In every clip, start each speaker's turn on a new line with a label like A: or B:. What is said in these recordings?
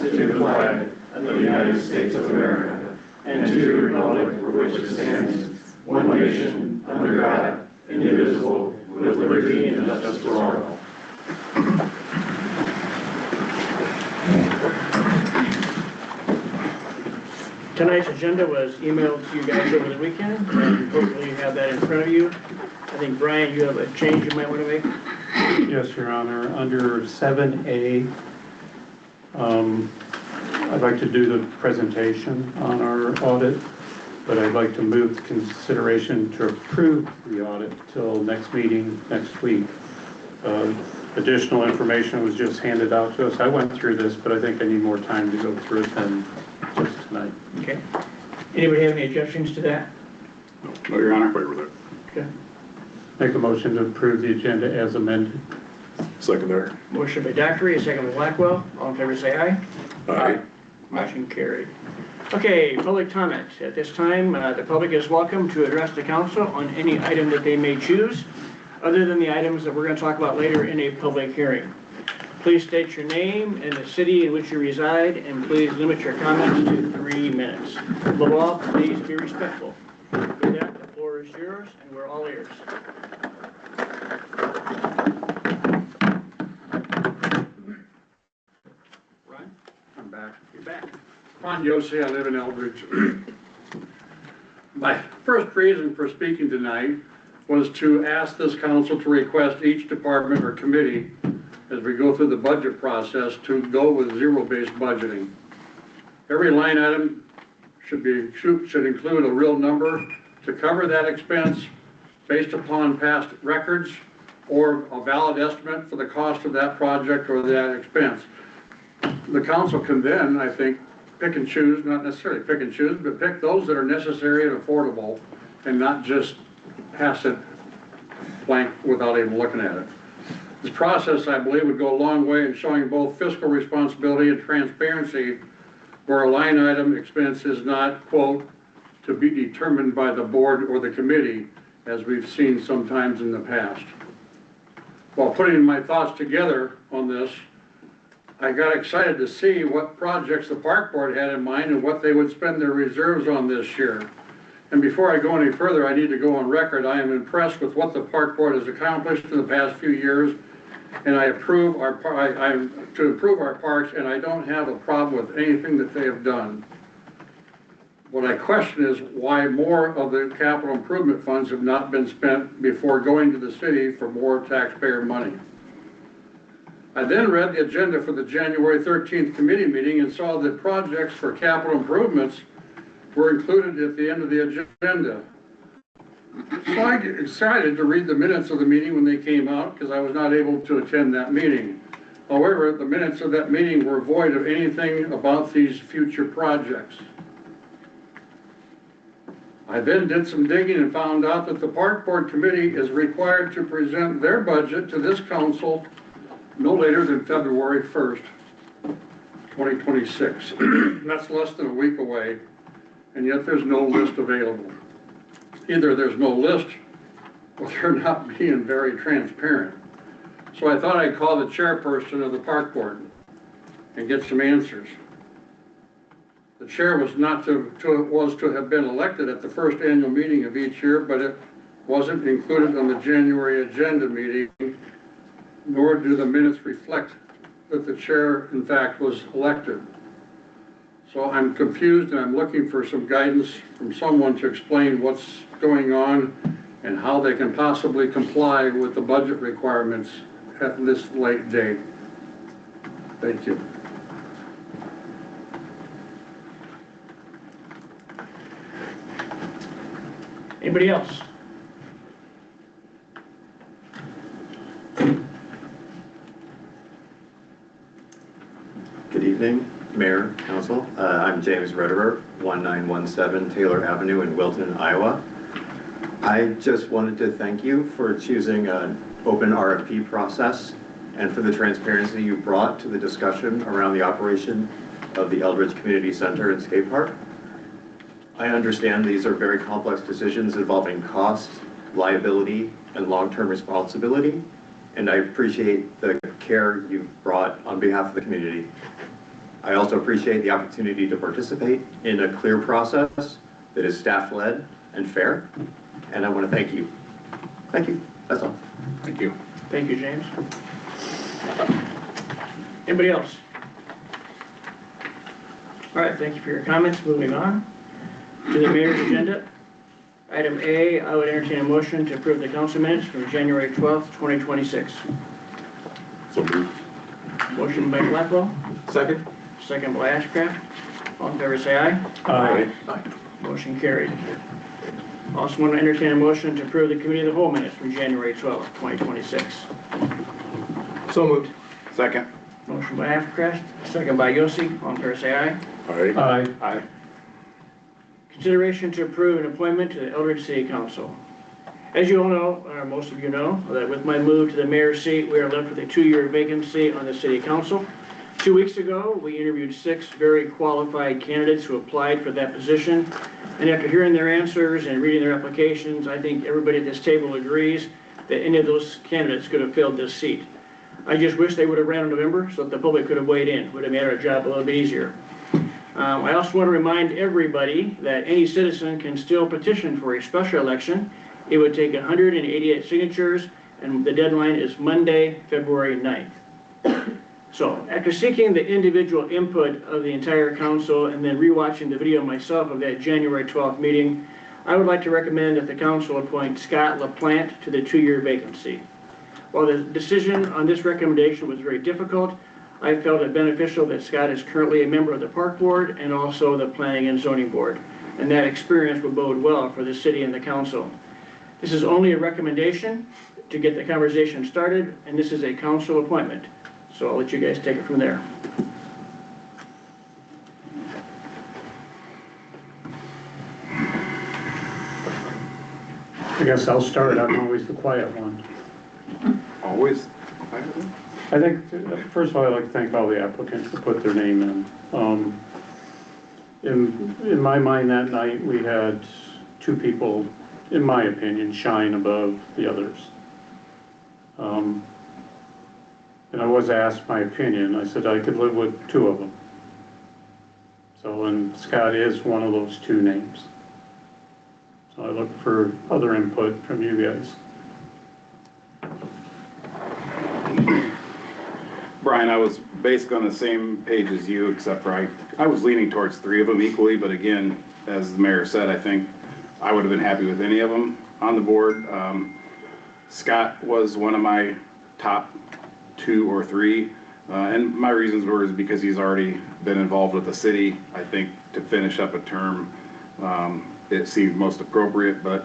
A: to the flag of the United States of America and to the republic for which it stands, one nation, under God, indivisible, with liberty and justice for all.
B: Tonight's agenda was emailed to you guys over the weekend, and hopefully you have that in front of you. I think, Brian, you have a change you might want to make?
C: Yes, Your Honor. Under 7A, I'd like to do the presentation on our audit, but I'd like to move the consideration to approve the audit till next meeting next week. Additional information was just handed out to us. I went through this, but I think I need more time to go through it than just tonight.
B: Okay. Anybody have any objections to that?
D: No, Your Honor. Wait with it.
B: Okay.
C: Make a motion to approve the agenda as amended.
D: Second there.
B: Motion by Dockery, a second by Blackwell. All in favor say aye.
D: Aye.
B: Motion carried. Okay, public comment. At this time, the public is welcome to address the council on any item that they may choose, other than the items that we're going to talk about later in a public hearing. Please state your name and the city in which you reside, and please limit your comments to 3 minutes. Above all, please be respectful. With that, the floor is yours, and we're all ears. Ron?
E: I'm back.
B: You're back.
E: Ron Yossi, I live in Eldridge. My first reason for speaking tonight was to ask this council to request each department or committee, as we go through the budget process, to go with zero-based budgeting. Every line item should include a real number to cover that expense based upon past records or a valid estimate for the cost of that project or that expense. The council can then, I think, pick and choose, not necessarily pick and choose, but pick those that are necessary and affordable, and not just pass it blank without even looking at it. This process, I believe, would go a long way in showing both fiscal responsibility and transparency, where a line item expense is not, quote, to be determined by the board or the committee, as we've seen sometimes in the past. While putting my thoughts together on this, I got excited to see what projects the park board had in mind and what they would spend their reserves on this year. And before I go any further, I need to go on record. I am impressed with what the park board has accomplished in the past few years, and I approve to improve our parks, and I don't have a problem with anything that they have done. What I question is why more of the capital improvement funds have not been spent before going to the city for more taxpayer money. I then read the agenda for the January 13th committee meeting and saw that projects for capital improvements were included at the end of the agenda. So I get excited to read the minutes of the meeting when they came out, because I was not able to attend that meeting. However, the minutes of that meeting were void of anything about these future projects. I then did some digging and found out that the Park Board Committee is required to present their budget to this council no later than February 1st, 2026. That's less than a week away, and yet there's no list available. Either there's no list, or they're not being very transparent. So I thought I'd call the chairperson of the Park Board and get some answers. The chair was to have been elected at the first annual meeting of each year, but it wasn't included on the January agenda meeting, nor do the minutes reflect that the chair, in fact, was elected. So I'm confused, and I'm looking for some guidance from someone to explain what's going on and how they can possibly comply with the budget requirements at this late date. Thank you.
B: Anybody else?
F: Good evening, Mayor, Council. I'm James Rederer, 1917 Taylor Avenue in Wilton, Iowa. I just wanted to thank you for choosing an open RFP process and for the transparency you brought to the discussion around the operation of the Eldridge Community Center and Skate Park. I understand these are very complex decisions involving cost, liability, and long-term responsibility, and I appreciate the care you've brought on behalf of the community. I also appreciate the opportunity to participate in a clear process that is staff-led and fair, and I want to thank you. Thank you. That's all.
D: Thank you.
B: Thank you, James. Anybody else? All right, thank you for your comments. Moving on to the mayor's agenda. Item A, I would entertain a motion to approve the council minutes from January 12th, 2026.
D: So moved.
B: Motion by Blackwell,
A: Second?
B: second by Ashcraft. All in favor, say aye.
C: Aye.
B: Motion carried. Also want to entertain a motion to approve the committee of the whole minutes from January 12th, 2026.
A: So moved.
D: Second.
B: Motion by Ashcraft, second by Yossi. All in favor, say aye.
D: Aye.
C: Aye.
D: Aye.
B: Consideration to approve an appointment to the Eldridge City Council. As you all know, or most of you know, that with my move to the mayor's seat, we are left with a 2-year vacancy on the city council. 2 weeks ago, we interviewed 6 very qualified candidates who applied for that position. And after hearing their answers and reading their applications, I think everybody at this table agrees that any of those candidates could have filled this seat. I just wish they would have ran in November so that the public could have weighed in. Would have made our job a little bit easier. I also want to remind everybody that any citizen can still petition for a special election. It would take 188 signatures, and the deadline is Monday, February 9th. So, after seeking the individual input of the entire council and then rewatching the video myself of that January 12th meeting, I would like to recommend that the council appoint Scott LaPlante to the 2-year vacancy. While the decision on this recommendation was very difficult, I felt it beneficial that Scott is currently a member of the Park Board and also the Planning and Zoning Board, and that experience will bode well for the city and the council. This is only a recommendation to get the conversation started, and this is a council appointment. So I'll let you guys take it from there.
C: I guess I'll start. I'm always the quiet one.
D: Always.
C: I think, first of all, I'd like to thank all the applicants that put their name in. In my mind that night, we had 2 people, in my opinion, shine above the others. And I was asked my opinion. I said I could live with 2 of them. So, and Scott is one of those 2 names. So I look for other input from you guys.
D: Brian, I was basically on the same page as you, except for I was leaning towards 3 of them equally, but again, as the mayor said, I think I would have been happy with any of them on the board. Scott was one of my top 2 or 3, and my reasons were is because he's already been involved with the city. I think to finish up a term, it seemed most appropriate, but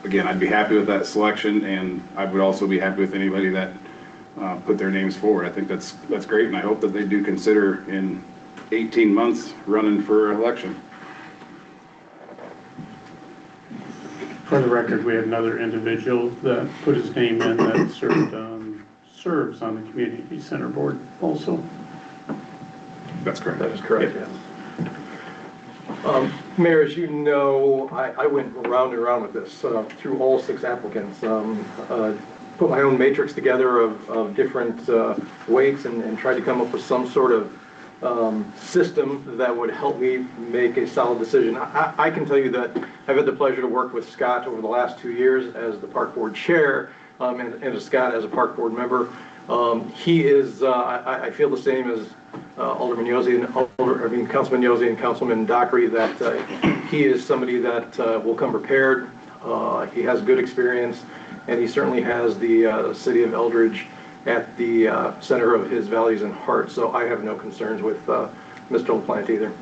D: again, I'd be happy with that selection, and I would also be happy with anybody that put their names forward. I think that's great, and I hope that they do consider in 18 months running for election.
C: For the record, we had another individual that put his name in that serves on the community center board also.
D: That's correct.
A: That is correct, yes. Mayor, as you know, I went round and round with this through all 6 applicants. Put my own matrix together of different weights and tried to come up with some sort of system that would help me make a solid decision. I can tell you that I've had the pleasure to work with Scott over the last 2 years as the Park Board Chair and Scott as a Park Board member. He is, I feel the same as Councilman Yossi and Councilman Dockery, that he is somebody that will come prepared. He has good experience, and he certainly has the city of Eldridge at the center of his values and heart. So I have no concerns with Mr. LaPlante either.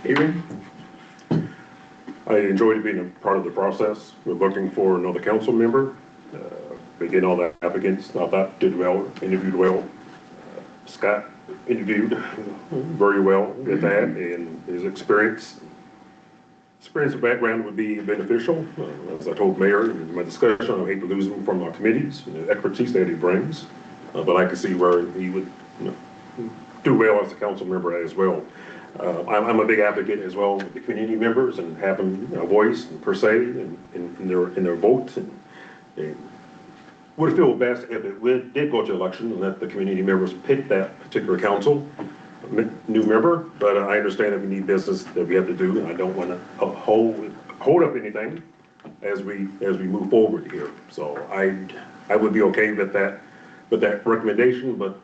B: Adrian?
G: I enjoyed being a part of the process. We're looking for another council member. Again, all the applicants I thought did well, interviewed well. Scott interviewed very well at that, and his experience and background would be beneficial. As I told Mayor in my discussion, I hate to lose him from our committees and the expertise that he brings, but I can see where he would do well as a council member as well. I'm a big advocate as well with the community members and having a voice per se in their vote. And would feel best if it did go to election and let the community members pick that particular council, new member, but I understand that we need business that we have to do, and I don't want to hold up anything as we move forward here. So I would be okay with that recommendation, but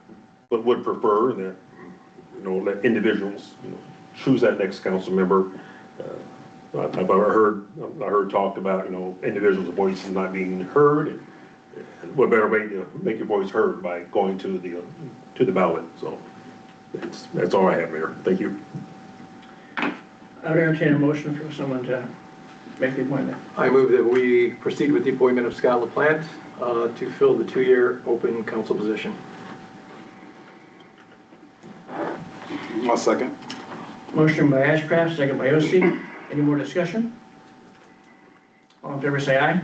G: would prefer that, let individuals, choose that next council member. I've heard talked about, individuals' voices not being heard. And what better way to make your voice heard by going to the ballot? So that's all I have, Mayor. Thank you.
B: I would entertain a motion for someone to make the appointment.
A: I move that we proceed with the appointment of Scott LaPlante to fill the 2-year open council position.
D: I'll second.
B: Motion by Ashcraft, second by Osteen. Any more discussion? All in favor say aye.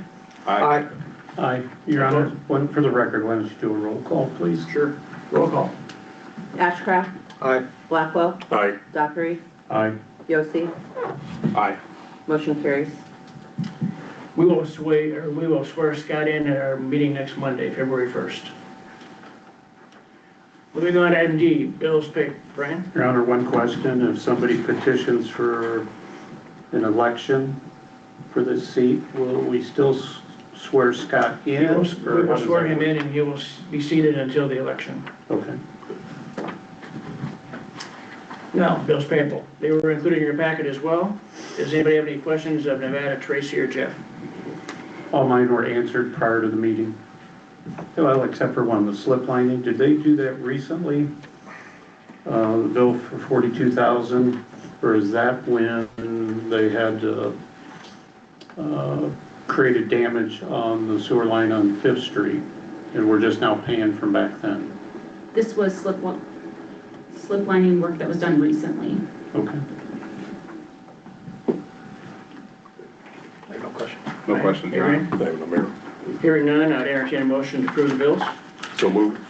A: Aye.
C: Aye. Your Honor, for the record, why don't you do a roll call, please?
B: Sure. Roll call.
H: Ashcraft,
A: Aye.
H: Blackwell,
G: Aye.
H: Dockery,
C: Aye.
H: Yossi,
D: Aye.
H: motion carries.
B: We will swear Scott in at our meeting next Monday, February 1st. Moving on to item D, bills paid. Brian?
C: Your Honor, one question. If somebody petitions for an election for this seat, will we still swear Scott in?
B: We
C: or
B: will
C: how does
B: swear
C: that
B: him
C: work?
B: in and he will be seated until the election.
C: Okay.
B: Now, bills payable. They were included in your packet as well. Does anybody have any questions of Nevada, Tracy, or Jeff?
C: All mine were answered prior to the meeting. Well, except for one, the slip lining. Did they do that recently? The bill for $42,000, or is that when they had created damage on the sewer line on 5th Street, and we're just now paying from back then?
I: This was slip lining work that was done recently.
C: Okay.
A: I have no question.
D: No questions, Your Honor.
G: Thank you, Mayor.
B: Hearing none, I'd entertain a motion to approve the bills.
G: So moved.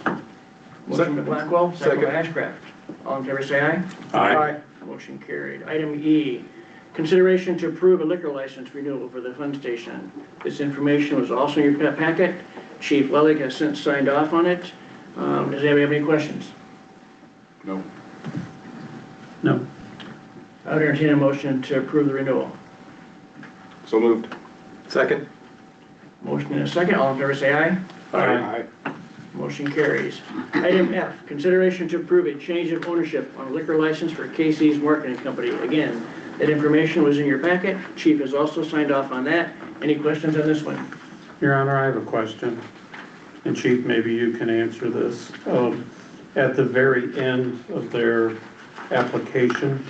B: Motion by Blackwell, second by Ashcraft. All in favor say aye.
G: Aye.
B: Motion carried. Item E, consideration to approve a liquor license renewal for the fund station. This information was also in your packet. Chief Lelig has since signed off on it. Does anybody have any questions?
D: No.
C: No.
B: I would entertain a motion to approve the renewal.
D: So moved.
A: Second.
B: Motion and a second. All in favor say aye.
D: Aye.
B: Motion carries. Item F, consideration to approve a change of ownership on a liquor license for Casey's Marketing Company. Again, that information was in your packet. Chief has also signed off on that. Any questions on this one?
C: Your Honor, I have a question, and Chief, maybe you can answer this. At the very end of their application,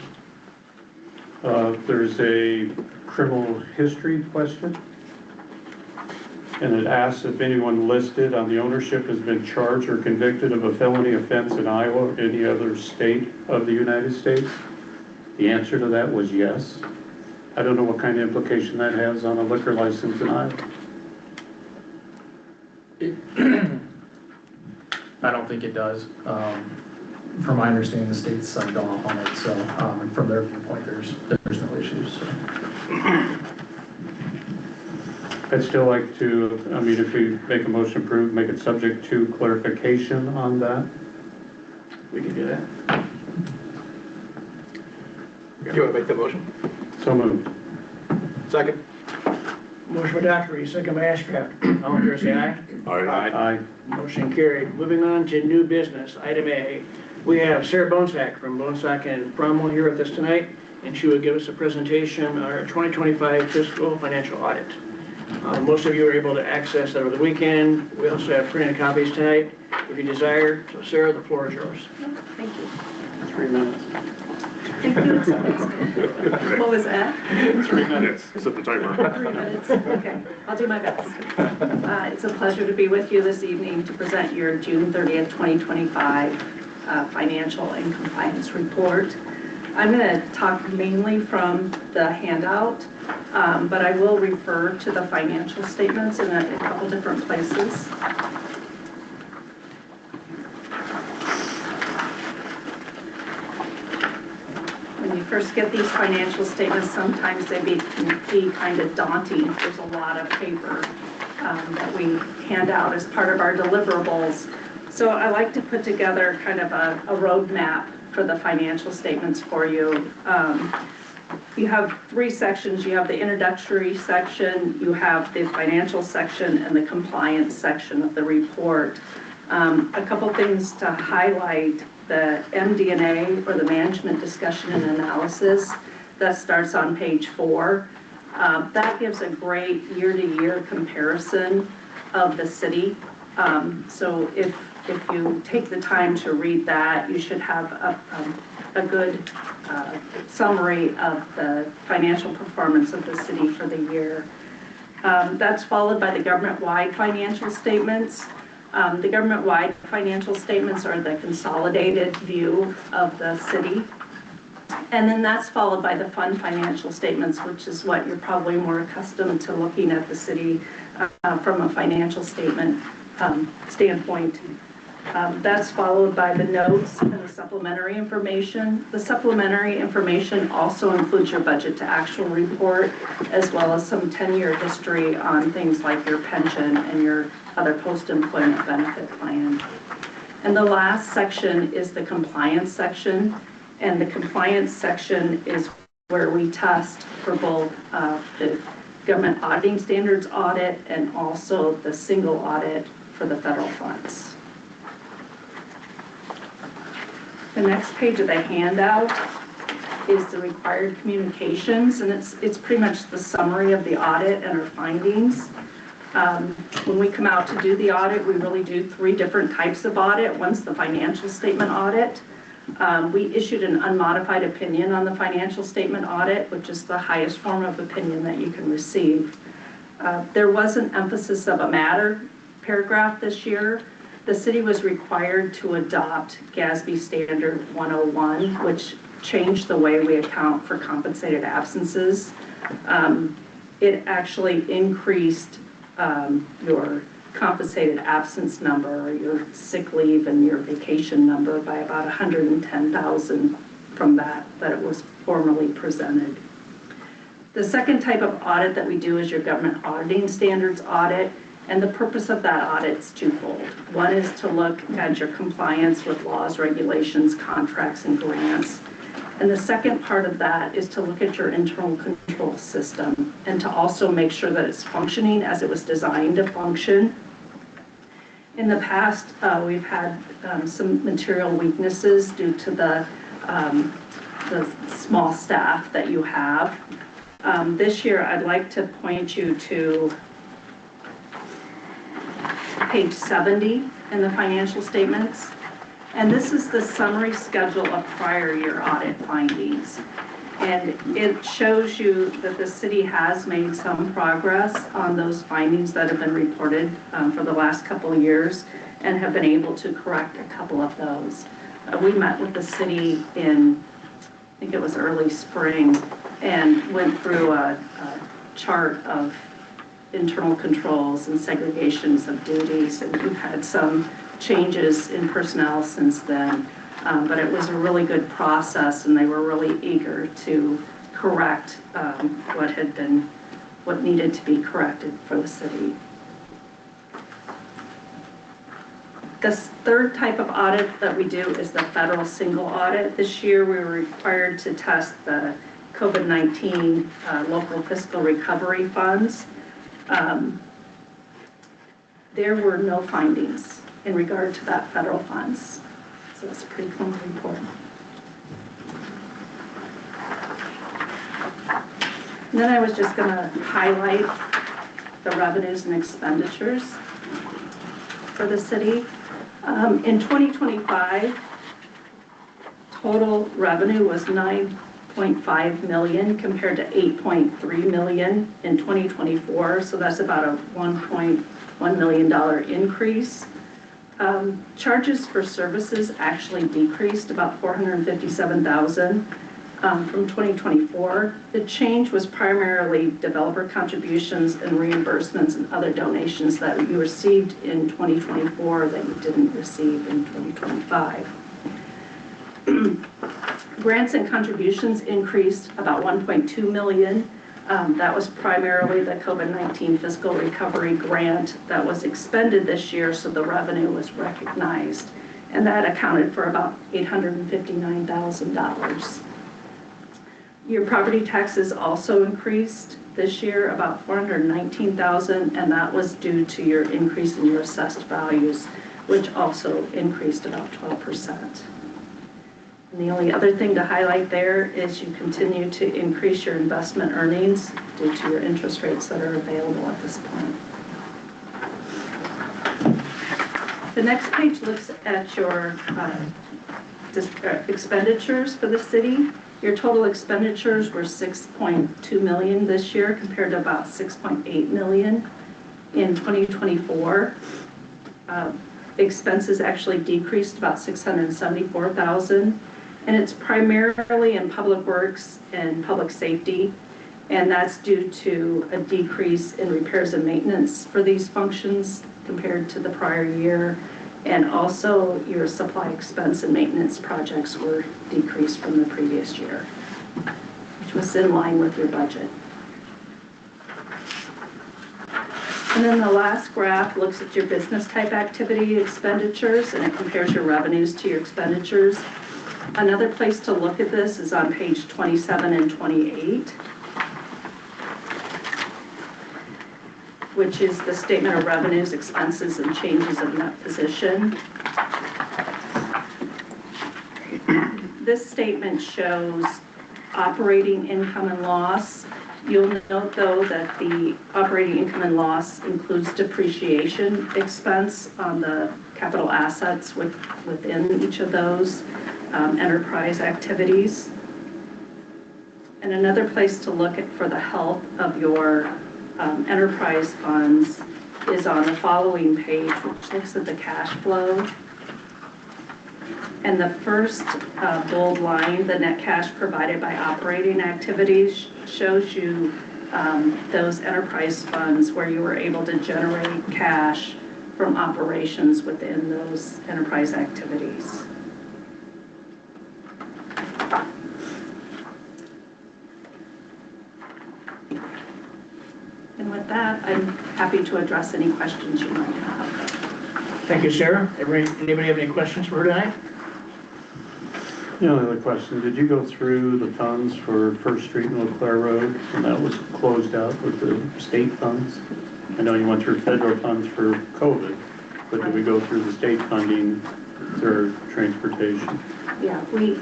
C: there's a criminal history question, and it asks if anyone listed on the ownership has been charged or convicted of a felony offense in Iowa or any other state of the United States. The answer to that was yes. I don't know what kind of implication that has on a liquor license in Iowa.
J: I don't think it does. From my understanding, the state's signed off on it, so from their viewpoint, there's no issues. So.
C: I'd still like to, if we make a motion approved, make it subject to clarification on that.
B: We can do that.
A: Do you want to make the motion?
C: So moved.
A: Second.
B: Motion by Dockery, second by Ashcraft. All in favor say aye.
C: Aye.
B: Motion carried. Moving on to new business, item A. We have Sarah Bonesack from Bonesack and Cromwell here with us tonight, and she will give us a presentation on our 2025 fiscal financial audit. Most of you are able to access that over the weekend. We also have printed copies tonight if you desire. So Sarah, the floor is yours.
I: Thank you.
C: 3 minutes.
I: What was that?
G: 3 minutes. Set the timer.
I: 3 minutes, okay, I'll do my best. It's a pleasure to be with you this evening to present your June 30th, 2025 financial and compliance report. I'm going to talk mainly from the handout, but I will refer to the financial statements in a couple different places. When you first get these financial statements, sometimes they can be kind of daunting. There's a lot of paper. that we hand out as part of our deliverables. So I like to put together kind of a roadmap for the financial statements for you. You have 3 sections. You have the introductory section, you have the financial section, and the compliance section of the report. A couple things to highlight: the MD&A, or the management discussion and analysis, that starts on page 4. That gives a great year-to-year comparison of the city. So if you take the time to read that, you should have a good summary of the financial performance of the city for the year. That's followed by the government-wide financial statements. The government-wide financial statements are the consolidated view of the city. And then that's followed by the fund financial statements, which is what you're probably more accustomed to looking at the city from a financial statement standpoint. That's followed by the notes and the supplementary information. The supplementary information also includes your budget to actual report, as well as some 10-year history on things like your pension and your other post-employment benefit plan. And the last section is the compliance section. And the compliance section is where we test for both the government auditing standards audit and also the single audit for the federal funds. The next page of the handout is the required communications, and it's pretty much the summary of the audit and our findings. When we come out to do the audit, we really do 3 different types of audit. One's the financial statement audit. We issued an unmodified opinion on the financial statement audit, which is the highest form of opinion that you can receive. There was an emphasis of a matter paragraph this year. The city was required to adopt GASB Standard 101, which changed the way we account for compensated absences. It actually increased your compensated absence number, your sick leave and your vacation number by about 110,000 from that it was formally presented. The second type of audit that we do is your government auditing standards audit, and the purpose of that audit is twofold. One is to look at your compliance with laws, regulations, contracts, and grants. And the second part of that is to look at your internal control system and to also make sure that it's functioning as it was designed to function. In the past, we've had some material weaknesses due to the small staff that you have. This year, I'd like to point you to page 70 in the financial statements. And this is the summary schedule of prior year audit findings. And it shows you that the city has made some progress on those findings that have been reported for the last couple of years and have been able to correct a couple of those. We met with the city in, I think it was early spring, and went through a chart of internal controls and segregations of duties, and we've had some changes in personnel since then, but it was a really good process, and they were really eager to correct what needed to be corrected for the city. This third type of audit that we do is the federal single audit. This year we were required to test the COVID-19 local fiscal recovery funds. There were no findings in regard to that federal funds. So it's a pretty clean report. And then I was just going to highlight the revenues and expenditures for the city. In 2025, total revenue was $9.5 million compared to $8.3 million in 2024. So that's about a $1.1 million increase. Charges for services actually decreased about $457,000 from 2024. The change was primarily developer contributions and reimbursements and other donations that you received in 2024 that you didn't receive in 2025. Grants and contributions increased about $1.2 million. That was primarily the COVID-19 fiscal recovery grant that was expended this year, so the revenue was recognized. And that accounted for about $859,000. Your property taxes also increased this year, about $419,000, and that was due to your increase in your assessed values, which also increased about 12%. And the only other thing to highlight there is you continue to increase your investment earnings due to your interest rates that are available at this point. The next page looks at your expenditures for the city. Your total expenditures were $6.2 million this year compared to about $6.8 million in 2024. Expenses actually decreased about $674,000, and it's primarily in public works and public safety, and that's due to a decrease in repairs and maintenance for these functions compared to the prior year, and also your supply expense and maintenance projects were decreased from the previous year, which was in line with your budget. And then the last graph looks at your business type activity expenditures, and it compares your revenues to your expenditures. Another place to look at this is on page 27 and 28, which is the statement of revenues, expenses, and changes of net position. This statement shows operating income and loss. You'll note, though, that the operating income and loss includes depreciation expense on the capital assets within each of those enterprise activities. And another place to look at for the health of your enterprise funds is on the following page, which looks at the cash flow. And the first bold line, the net cash provided by operating activities, shows you those enterprise funds where you were able to generate cash from operations within those enterprise activities. And with that, I'm happy to address any questions you might have.
B: Thank you, Sarah. Anybody have any questions for her tonight?
C: The only other question, did you go through the funds for First Street and Eau Claire Road, and that was closed out with the state funds? I know you went through federal funds for COVID, but did we go through the state funding for transportation?
I: Yeah, we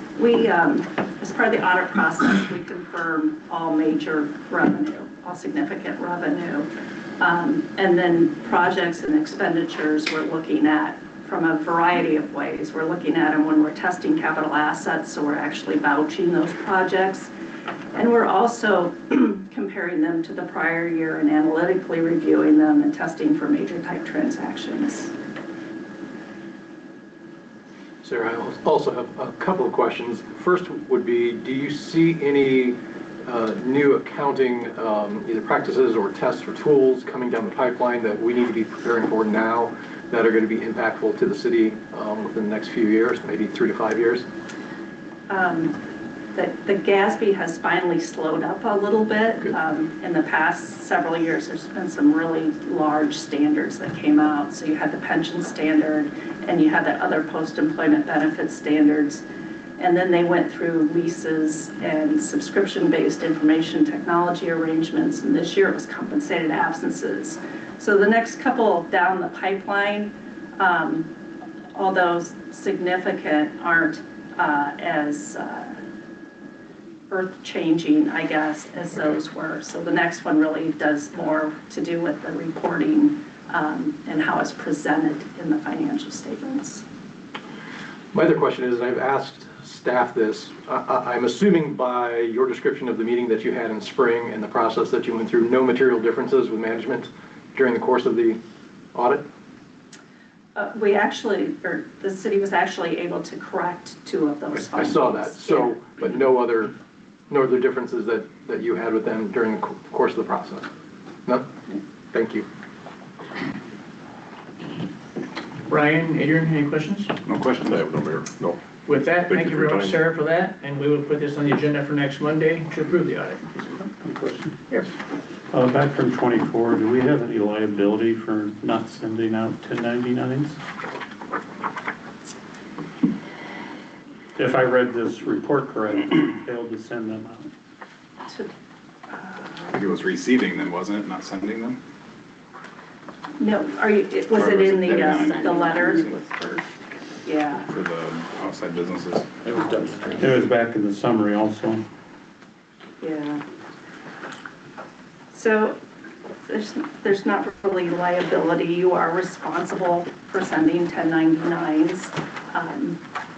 I: as part of the audit process, we confirm all major revenue, all significant revenue. And then projects and expenditures we're looking at from a variety of ways. We're looking at them when we're testing capital assets, so we're actually vouching those projects. And we're also comparing them to the prior year and analytically reviewing them and testing for major type transactions.
A: Sarah, I also have a couple of questions. First would be, do you see any new accounting either practices or tests or tools coming down the pipeline that we need to be preparing for now that are going to be impactful to the city within the next few years, maybe 3 to 5 years?
I: The GASB has finally slowed up a little bit. In the past several years, there's been some really large standards that came out. So you had the pension standard, and you had the other post-employment benefit standards. And then they went through leases and subscription-based information technology arrangements. And this year it was compensated absences. So the next couple down the pipeline, although significant, aren't as earth-changing, I guess, as those were. So the next one really does more to do with the reporting and how it's presented in the financial statements.
A: My other question is, and I've asked staff this, I'm assuming by your description of the meeting that you had in spring and the process that you went through, no material differences with management during the course of the audit?
I: The city was actually able to correct 2 of those findings.
A: I saw that. So, yeah. But no other differences that you had with them during the course of the process? No? Thank you.
B: Brian, Adrian, any questions?
G: No questions. I have no, Mayor. No.
B: With that, thank you
G: for your
B: very much,
G: time.
B: Sarah, for that, and we will put this on the agenda for next Monday to approve the audit.
C: One question.
B: Yes.
C: Back from 24, do we have any liability for not sending out 1099s? If I read this report correctly, we failed to send them out.
D: I think it was receiving them, wasn't it, not sending them?
I: No, was it in the letters? Yeah.
D: For the outside businesses.
B: It was done.
C: It was back in the summary also.
I: Yeah. So there's not really liability. You are responsible for sending 1099s.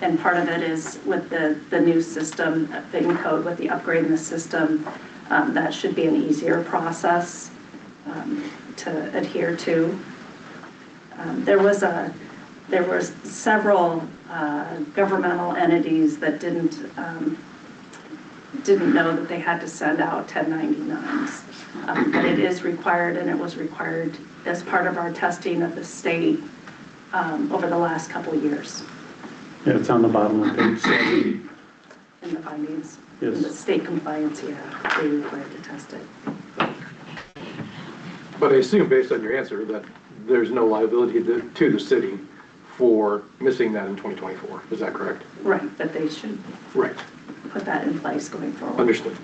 I: And part of it is with the new system, the code with the upgrade in the system, that should be an easier process to adhere to. There was several governmental entities that didn't know that they had to send out 1099s. But it is required, and it was required as part of our testing of the state over the last couple of years
C: Yeah, it's on the bottom of page 70.
I: in the findings.
C: Yes.
I: In the state compliance, yeah, they required to test it.
A: But I assume based on your answer that there's no liability to the city for missing that in 2024. Is that correct?
I: Right, but they should
A: Right.
I: put that in place going forward.
A: Understood.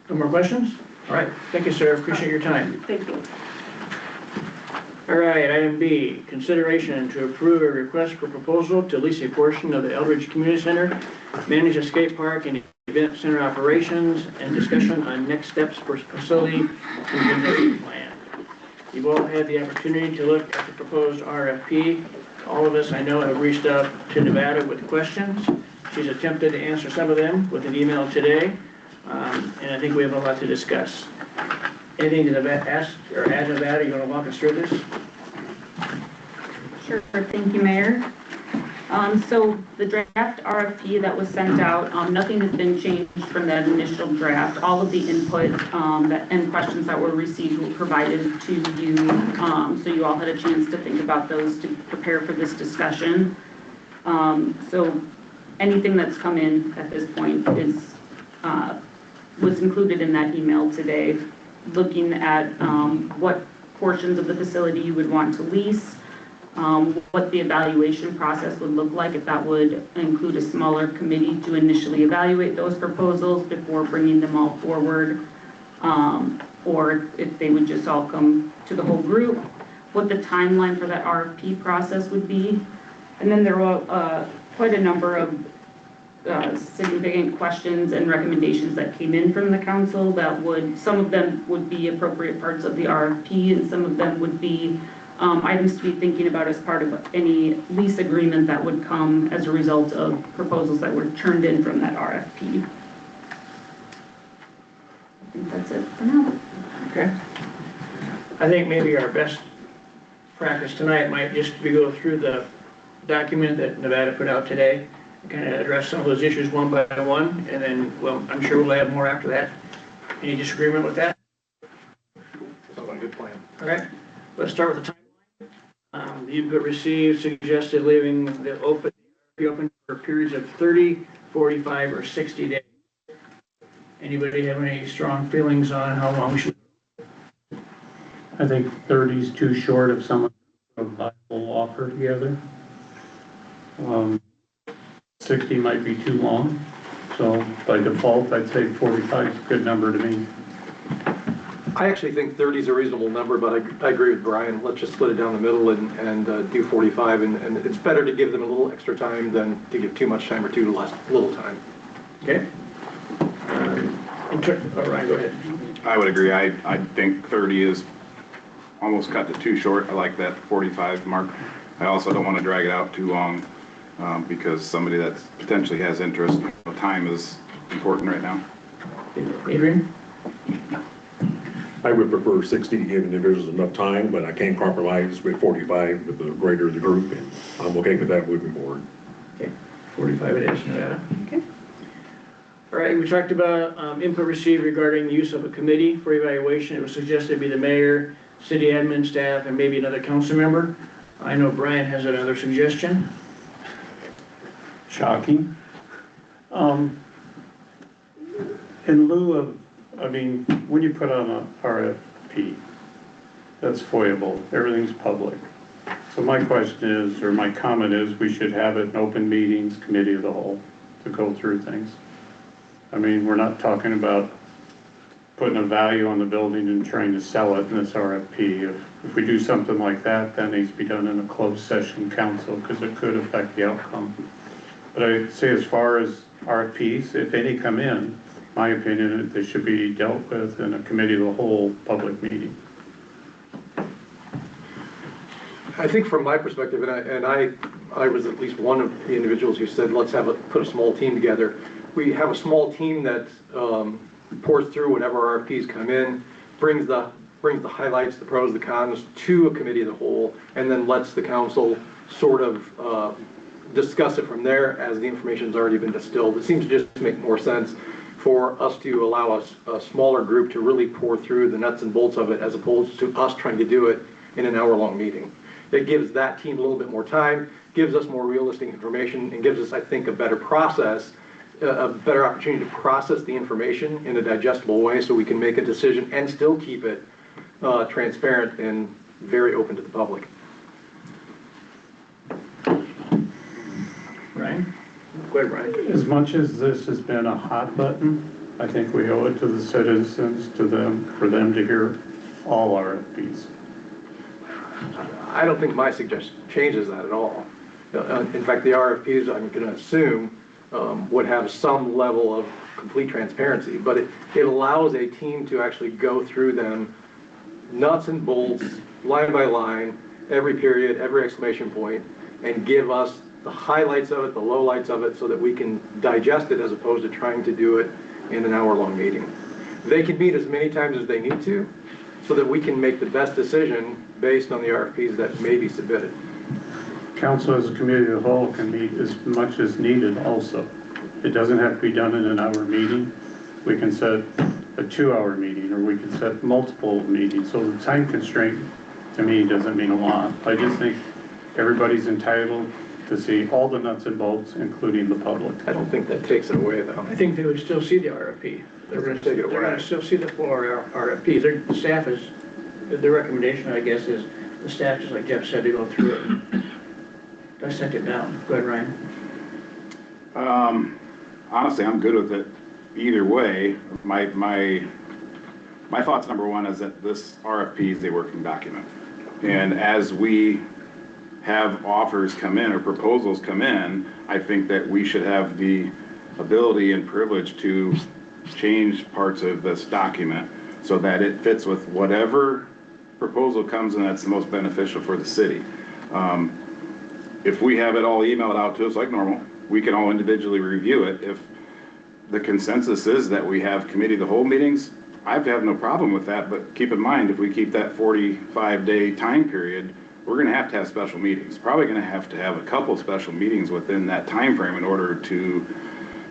B: No more questions? All right, thank you, sir, appreciate your time.
I: Thank you.
B: All right, item B, consideration to approve a request for proposal to lease a portion of the Eldridge Community Center, manage a skate park and event center operations, and discussion on next steps for facility implementation plan. You've all had the opportunity to look at the proposed RFP. All of us, I know, have reached out to Nevada with questions. She's attempted to answer some of them with an email today, and I think we have a lot to discuss. Anything to ask or add to Nevada? You want to walk us through this?
K: Sure, thank you, Mayor. So the draft RFP that was sent out, nothing has been changed from that initial draft. All of the input and questions that were received were provided to you, so you all had a chance to think about those to prepare for this discussion. So anything that's come in at this point is was included in that email today, looking at what portions of the facility you would want to lease, what the evaluation process would look like, if that would include a smaller committee to initially evaluate those proposals before bringing them all forward, or if they would just all come to the whole group, what the timeline for that RFP process would be. And then there were quite a number of significant questions and recommendations that came in from the council that some of them would be appropriate parts of the RFP, and some of them would be items to be thinking about as part of any lease agreement that would come as a result of proposals that were turned in from that RFP. I think that's it for now.
B: Okay. I think maybe our best practice tonight might just be go through the document that Nevada put out today, kind of address some of those issues one by one, and then, well, I'm sure we'll have more after that. Any disagreement with that?
A: Sounds like a good plan.
B: All right, let's start with the timeline. The input received suggested leaving the be open for periods of 30, 45, or 60 days. Anybody have any strong feelings on how long we should?
C: I think 30 is too short if someone has a viable offer together. 60 might be too long, so by default, I'd say 45 is a good number to me.
A: I actually think 30 is a reasonable number, but I agree with Brian. Let's just split it down the middle and do 45, and it's better to give them a little extra time than to give too much time or too little time.
B: Okay. Ryan, go ahead.
D: I would agree. I think 30 is almost cut to too short. I like that 45 mark. I also don't want to drag it out too long because somebody that potentially has interest, time is important right now.
B: Adrian?
G: I would prefer 60 to give individuals enough time, but I can't compromise with 45 with the greater the group, and I'm okay with that moving forward.
B: Okay, 45 it is, Nevada.
K: Okay.
B: All right, we talked about input received regarding the use of a committee for evaluation. It was suggested to be the mayor, city admin staff, and maybe another council member. I know Brian has another suggestion.
C: Shocking. In lieu of, I mean, when you put on a RFP, that's foiable, everything's public. So my question is, or my comment is, we should have it in open meetings, committee of the whole, to go through things. I mean, we're not talking about putting a value on the building and trying to sell it in this RFP. If we do something like that, that needs to be done in a closed session council, because it could affect the outcome. But I'd say as far as RFPs, if any come in, my opinion, they should be dealt with in a committee of the whole public meeting.
A: I think from my perspective, and I was at least one of the individuals who said, let's put a small team together. We have a small team that pours through whatever RFPs come in, brings the highlights, the pros, the cons to a committee of the whole, and then lets the council sort of discuss it from there as the information's already been distilled. It seems to just make more sense for us to allow a smaller group to really pour through the nuts and bolts of it, as opposed to us trying to do it in an hour-long meeting. It gives that team a little bit more time, gives us more realistic information, and gives us, I think, a better process, a better opportunity to process the information in a digestible way so we can make a decision and still keep it transparent and very open to the public.
B: Ryan? Go ahead, Ryan.
C: As much as this has been a hot button, I think we owe it to the citizens, to them, for them to hear all RFPs.
A: I don't think my suggestion changes that at all. In fact, the RFPs, I'm going to assume, would have some level of complete transparency, but it allows a team to actually go through them nuts and bolts, line by line, every period, every exclamation point, and give us the highlights of it, the lowlights of it, so that we can digest it as opposed to trying to do it in an hour-long meeting. They can meet as many times as they need to, so that we can make the best decision based on the RFPs that may be submitted.
C: Council as a committee of the whole can meet as much as needed also. It doesn't have to be done in an hour meeting. We can set a 2-hour meeting, or we can set multiple meetings. So the time constraint, to me, doesn't mean a lot. I just think everybody's entitled to see all the nuts and bolts, including the public.
A: I don't think that takes it away, though.
B: I think they would still see the RFP. They're going to still see the full RFP. The staff is, the recommendation, I guess, is the staff, just like Jeff said, to go through it and dissect it down. Go ahead, Ryan.
D: Honestly, I'm good with it either way. My thoughts, number one, is that this RFP is a working document. And as we have offers come in or proposals come in, I think that we should have the ability and privilege to change parts of this document so that it fits with whatever proposal comes in that's the most beneficial for the city. If we have it all emailed out to us like normal, we can all individually review it. If the consensus is that we have committee of the whole meetings, I have no problem with that, but keep in mind, if we keep that 45-day time period, we're going to have special meetings. Probably going to have a couple special meetings within that time frame in order to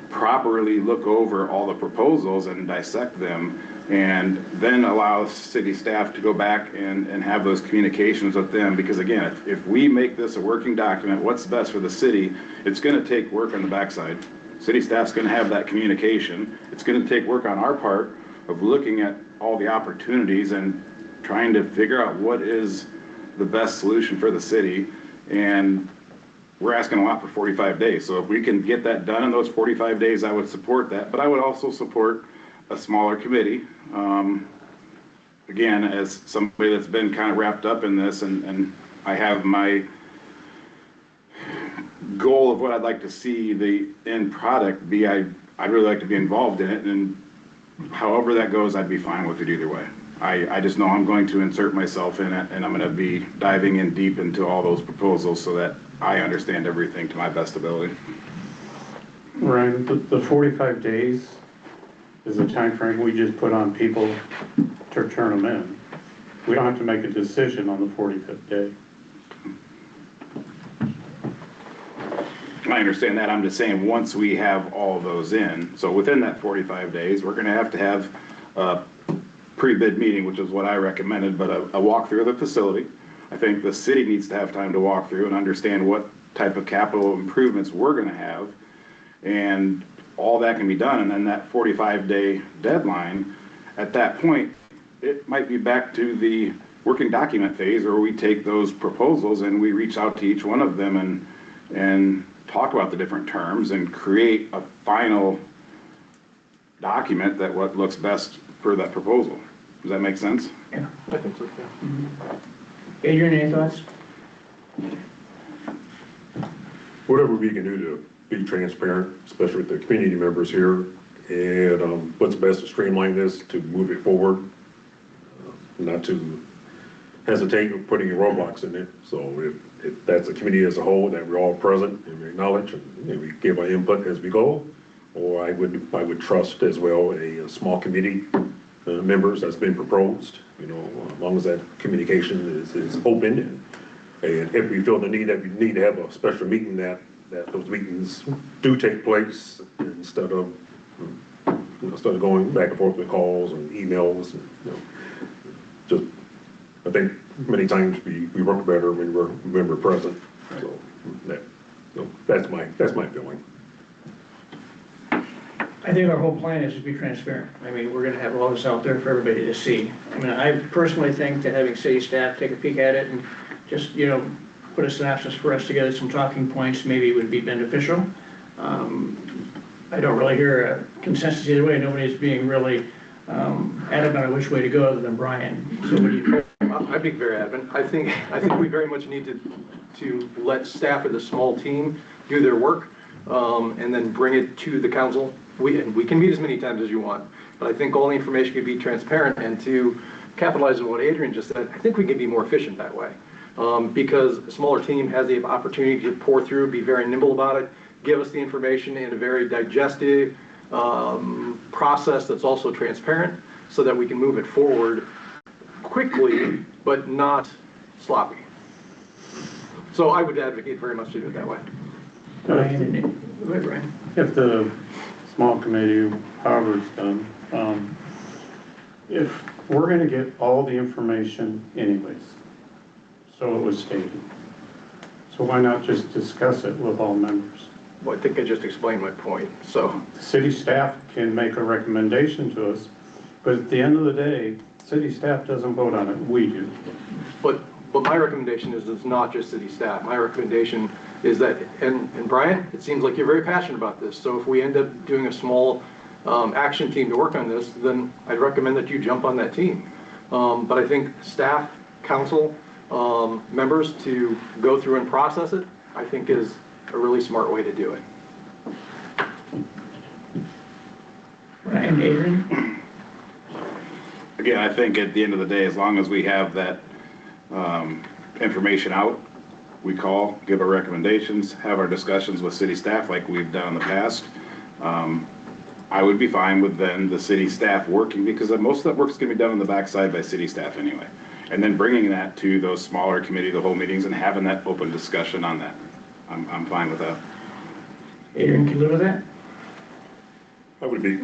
D: properly look over all the proposals and dissect them, and then allow city staff to go back and have those communications with them. Because again, if we make this a working document, what's best for the city, it's going to take work on the backside. City staff's going to have that communication. It's going to take work on our part of looking at all the opportunities and trying to figure out what is the best solution for the city. And we're asking a lot for 45 days. So if we can get that done in those 45 days, I would support that. But I would also support a smaller committee. Again, as somebody that's been kind of wrapped up in this, and I have my goal of what I'd like to see the end product be, I'd really like to be involved in it. And however that goes, I'd be fine with it either way. I just know I'm going to insert myself in it, and I'm going to be diving in deep into all those proposals so that I understand everything to my best ability.
C: Ryan, the 45 days is a time frame we just put on people to turn them in. We don't have to make a decision on the 45th day.
D: I understand that. I'm just saying, once we have all of those in, so within that 45 days, we're going to have a pre-bid meeting, which is what I recommended, but a walkthrough of the facility. I think the city needs to have time to walk through and understand what type of capital improvements we're going to have. And all that can be done, and then that 45-day deadline, at that point, it might be back to the working document phase, where we take those proposals and we reach out to each one of them and talk about the different terms and create a final document that what looks best for that proposal. Does that make sense?
B: Yeah.
A: I think so, yeah.
B: Adrian, any thoughts?
G: Whatever we can do to be transparent, especially with the community members here, and what's best to streamline this, to move it forward, not to hesitate with putting roadblocks in it. So if that's a committee as a whole, that we're all present and we acknowledge and we give our input as we go, or I would trust as well a small committee members that's been proposed, you know, as long as that communication is open, and if we feel the need that we need to have a special meeting, that those meetings do take place instead of going back and forth with calls and emails, and, you know, just, I think many times we work better when we're present. So that's my feeling.
B: I think our whole plan is to be transparent. I mean, we're gonna have all this out there for everybody to see. I mean, I personally think that having city staff take a peek at it and just, you know, put a synopsis for us together, some talking points maybe would be beneficial. I don't really hear a consensus either way. Nobody's being really adamant on which way to go other than Brian. So what do you?
A: I'd be very adamant. I think we very much need to let staff of the small team do their work, and then bring it to the council. We can meet as many times as you want, but I think all the information can be transparent, and to capitalize on what Adrian just said, I think we can be more efficient that way. Because a smaller team has the opportunity to pour through, be very nimble about it, give us the information in a very digestive process that's also transparent, so that we can move it forward quickly, but not sloppy. So I would advocate very much to do it that way.
B: Brian, go ahead, Brian.
C: If the small committee, however it's done, if we're going to get all the information anyways, so it was stated, so why not just discuss it with all members?
A: Well, I think I just explained my point, so.
C: The city staff can make a recommendation to us, but at the end of the day, city staff doesn't vote on it, we do.
A: But my recommendation is it's not just city staff. My recommendation is that, and Brian, it seems like you're very passionate about this, so if we end up doing a small action team to work on this, then I'd recommend that you jump on that team. But I think staff, council, members to go through and process it, I think is a really smart way to do it.
B: Brian, Adrian?
D: Again, I think at the end of the day, as long as we have that information out, we call, give our recommendations, have our discussions with city staff like we've done in the past. I would be fine with then the city staff working, because most of that work is going to be done on the backside by city staff anyway. And then bringing that to those smaller committee, the whole meetings, and having that open discussion on that. I'm fine with that.
B: Adrian, can you live with that?
G: I would be,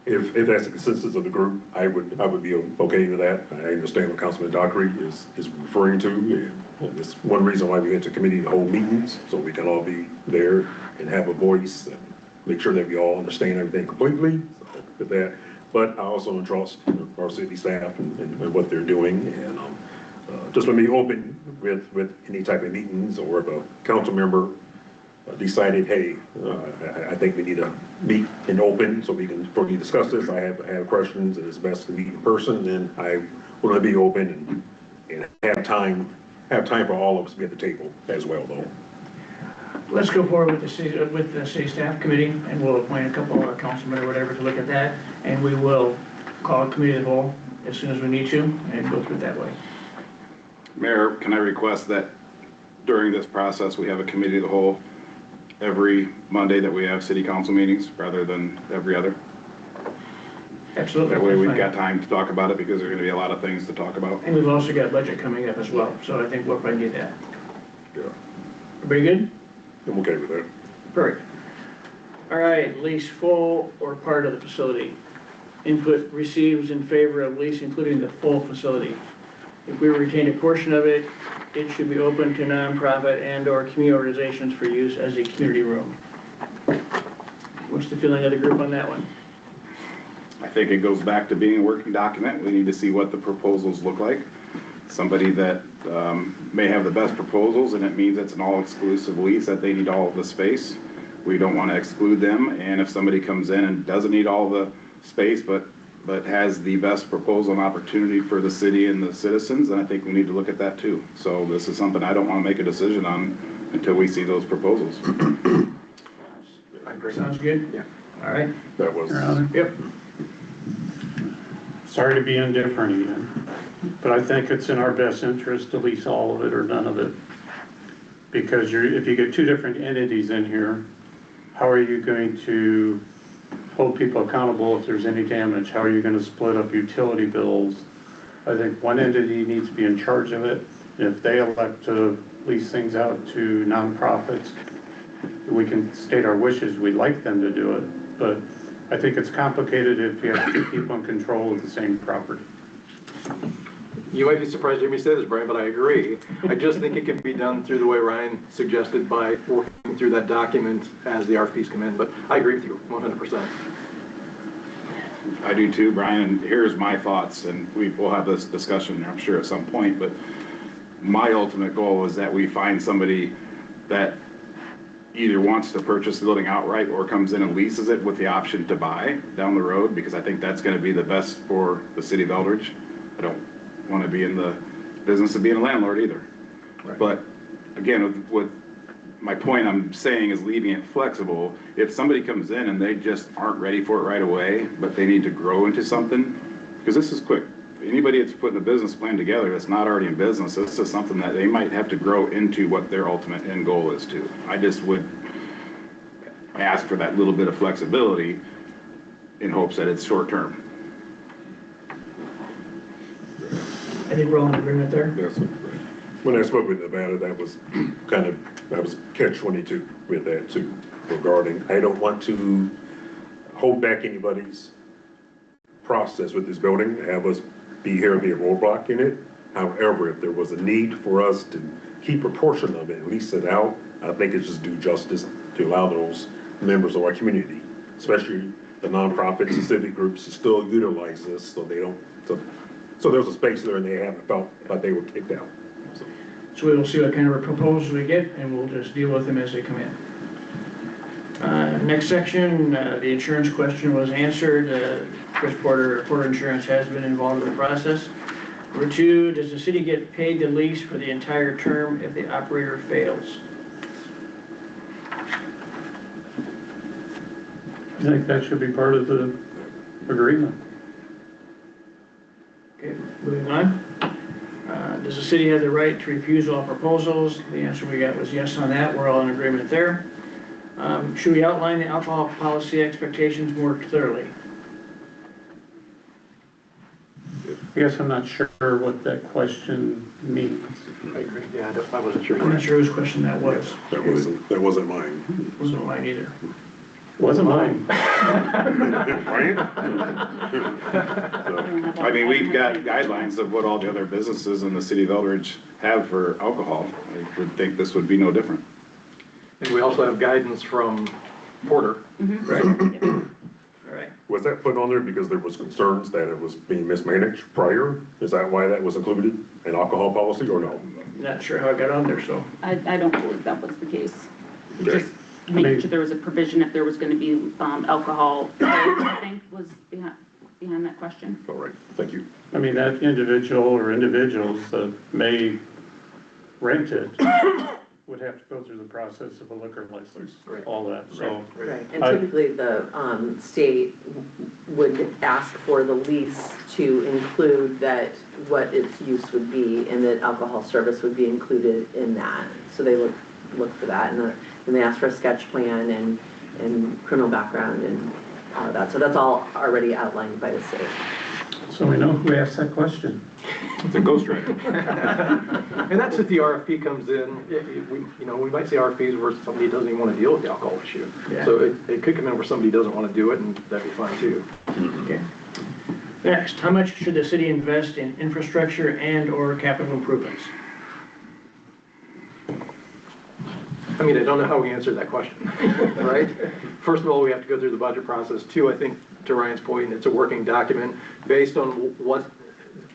G: if that's the consensus of the group, I would be okay with that. I understand what Councilman Dockery is referring to. And it's one reason why we get to committee to hold meetings, so we can all be there and have a voice and make sure that we all understand everything completely. So with that, but I also trust our city staff and what they're doing, and just want to be open with any type of meetings, or if a council member decided, hey, I think we need to meet in open so we can fully discuss this. I have questions, and it's best to meet in person. Then I want to be open and have time for all of us to be at the table as well, though.
B: Let's go forward with the city staff committee, and we'll appoint a couple of councilmen or whatever to look at that, and we will call a committee of the whole as soon as we need to, and go through it that way.
D: Mayor, can I request that during this process, we have a committee of the whole every Monday that we have city council meetings, rather than every other?
B: Absolutely.
D: That way we've got time to talk about it, because there's going to be a lot of things to talk about.
B: And we've also got budget coming up as well, so I think we'll probably get that.
G: Yeah,
B: Everybody good?
G: I'm okay with that.
B: Perfect. All right, lease full or part of the facility. Input receives in favor of lease, including the full facility. If we retain a portion of it, it should be open to nonprofit and/or community organizations for use as a community room. the feeling of the group on that one?
D: I think it goes back to being a working document. We need to see what the proposals look like. Somebody that may have the best proposals, and it means it's an all-exclusive lease, that they need all of the space. We don't want to exclude them, and if somebody comes in and doesn't need all the space, but has the best proposal and opportunity for the city and the citizens, then I think we need to look at that too. So this is something I don't want to make a decision on until we see those proposals.
A: I agree.
B: Sounds good?
A: Yeah.
B: All right.
G: That was,
C: Your Honor.
B: Yep.
C: Sorry to be indifferent again, but I think it's in our best interest to lease all of it or none of it. Because if you get two different entities in here, how are you going to hold people accountable if there's any damage? How are you going to split up utility bills? I think one entity needs to be in charge of it. If they elect to lease things out to nonprofits, we can state our wishes, we'd like them to do it. But I think it's complicated if you have two people in control of the same property.
A: You might be surprised to hear me say this, Brian, but I agree. I just think it can be done through the way Ryan suggested, by working through that document as the RFPs come in, but I agree with you 100%.
D: I do too, Brian, and here's my thoughts, and we'll have this discussion, I'm sure, at some point, but my ultimate goal is that we find somebody that either wants to purchase the building outright or comes in and leases it with the option to buy down the road, because I think that's gonna be the best for the city of Eldridge. I don't wanna be in the business of being a landlord either.
A: Right.
D: But again, with my point I'm saying is leaving it flexible. If somebody comes in and they just aren't ready for it right away, but they need to grow into something, because this is quick. Anybody that's putting a business plan together that's not already in business, this is something that they might have to grow into what their ultimate end goal is too. I just would ask for that little bit of flexibility in hopes that it's short term.
B: I think we're all in agreement there.
G: yes. When I spoke with Nevada, that was catch-22 with that too, regarding, I don't want to hold back anybody's process with this building, have us be here and be a roadblock in it. However, if there was a need for us to keep a portion of it, lease it out, I think it's just due justice to allow those members of our community, especially the nonprofits and civic groups, to still utilize this, so they don't, so there's a space there and they haven't felt like they were kicked out.
B: So we will see what kind of proposals we get, and we'll just deal with them as they come in. Next section, the insurance question was answered. Chris Porter Insurance has been involved in the process. Number 2, does the city get paid the lease for the entire term if the operator fails?
C: I think that should be part of the agreement.
B: Okay, moving on. Does the city have the right to refuse all proposals? The answer we got was yes on that. We're all in agreement there. Should we outline the alcohol policy expectations more clearly?
C: I guess I'm not sure what that question means.
A: I agree, yeah, I wasn't sure.
B: I'm not sure whose question that was.
G: That wasn't mine.
B: Wasn't mine either.
C: Wasn't mine.
G: Right?
D: I mean, we've got guidelines of what all the other businesses in the city of Eldridge have for alcohol. I would think this would be no different.
A: And we also have guidance from Porter.
B: Right. All right.
G: Was that put on there because there was concerns that it was being mismanaged prior? Is that why that was included in alcohol policy or no?
B: Not sure how it got on there, so.
K: I don't believe that was the case.
G: Okay.
K: Just making sure there was a provision if there was going to be alcohol, I think was behind that question.
G: All right, thank you.
C: I mean, that individual or individuals that may rent it would have to go through the process of a liquor license, all that, so.
H: Right, and typically the state would ask for the lease to include that what its use would be and that alcohol service would be included in that. So they look for that, and they ask for a sketch plan and criminal background and all of that. So that's all already outlined by the state.
C: So we know who asked that question.
D: It's a ghostwriter.
A: And that's if the RFP comes in, we might see RFPs where somebody doesn't even want to deal with the alcohol issue.
B: Yeah.
A: So it could come in where somebody doesn't want to do it, and that'd be fine too.
B: Okay. Next, how much should the city invest in infrastructure and/or capital improvements?
A: I mean, I don't know how we answer that question, right? First of all, we have to go through the budget process. Two, I think, to Ryan's point, it's a working document based on what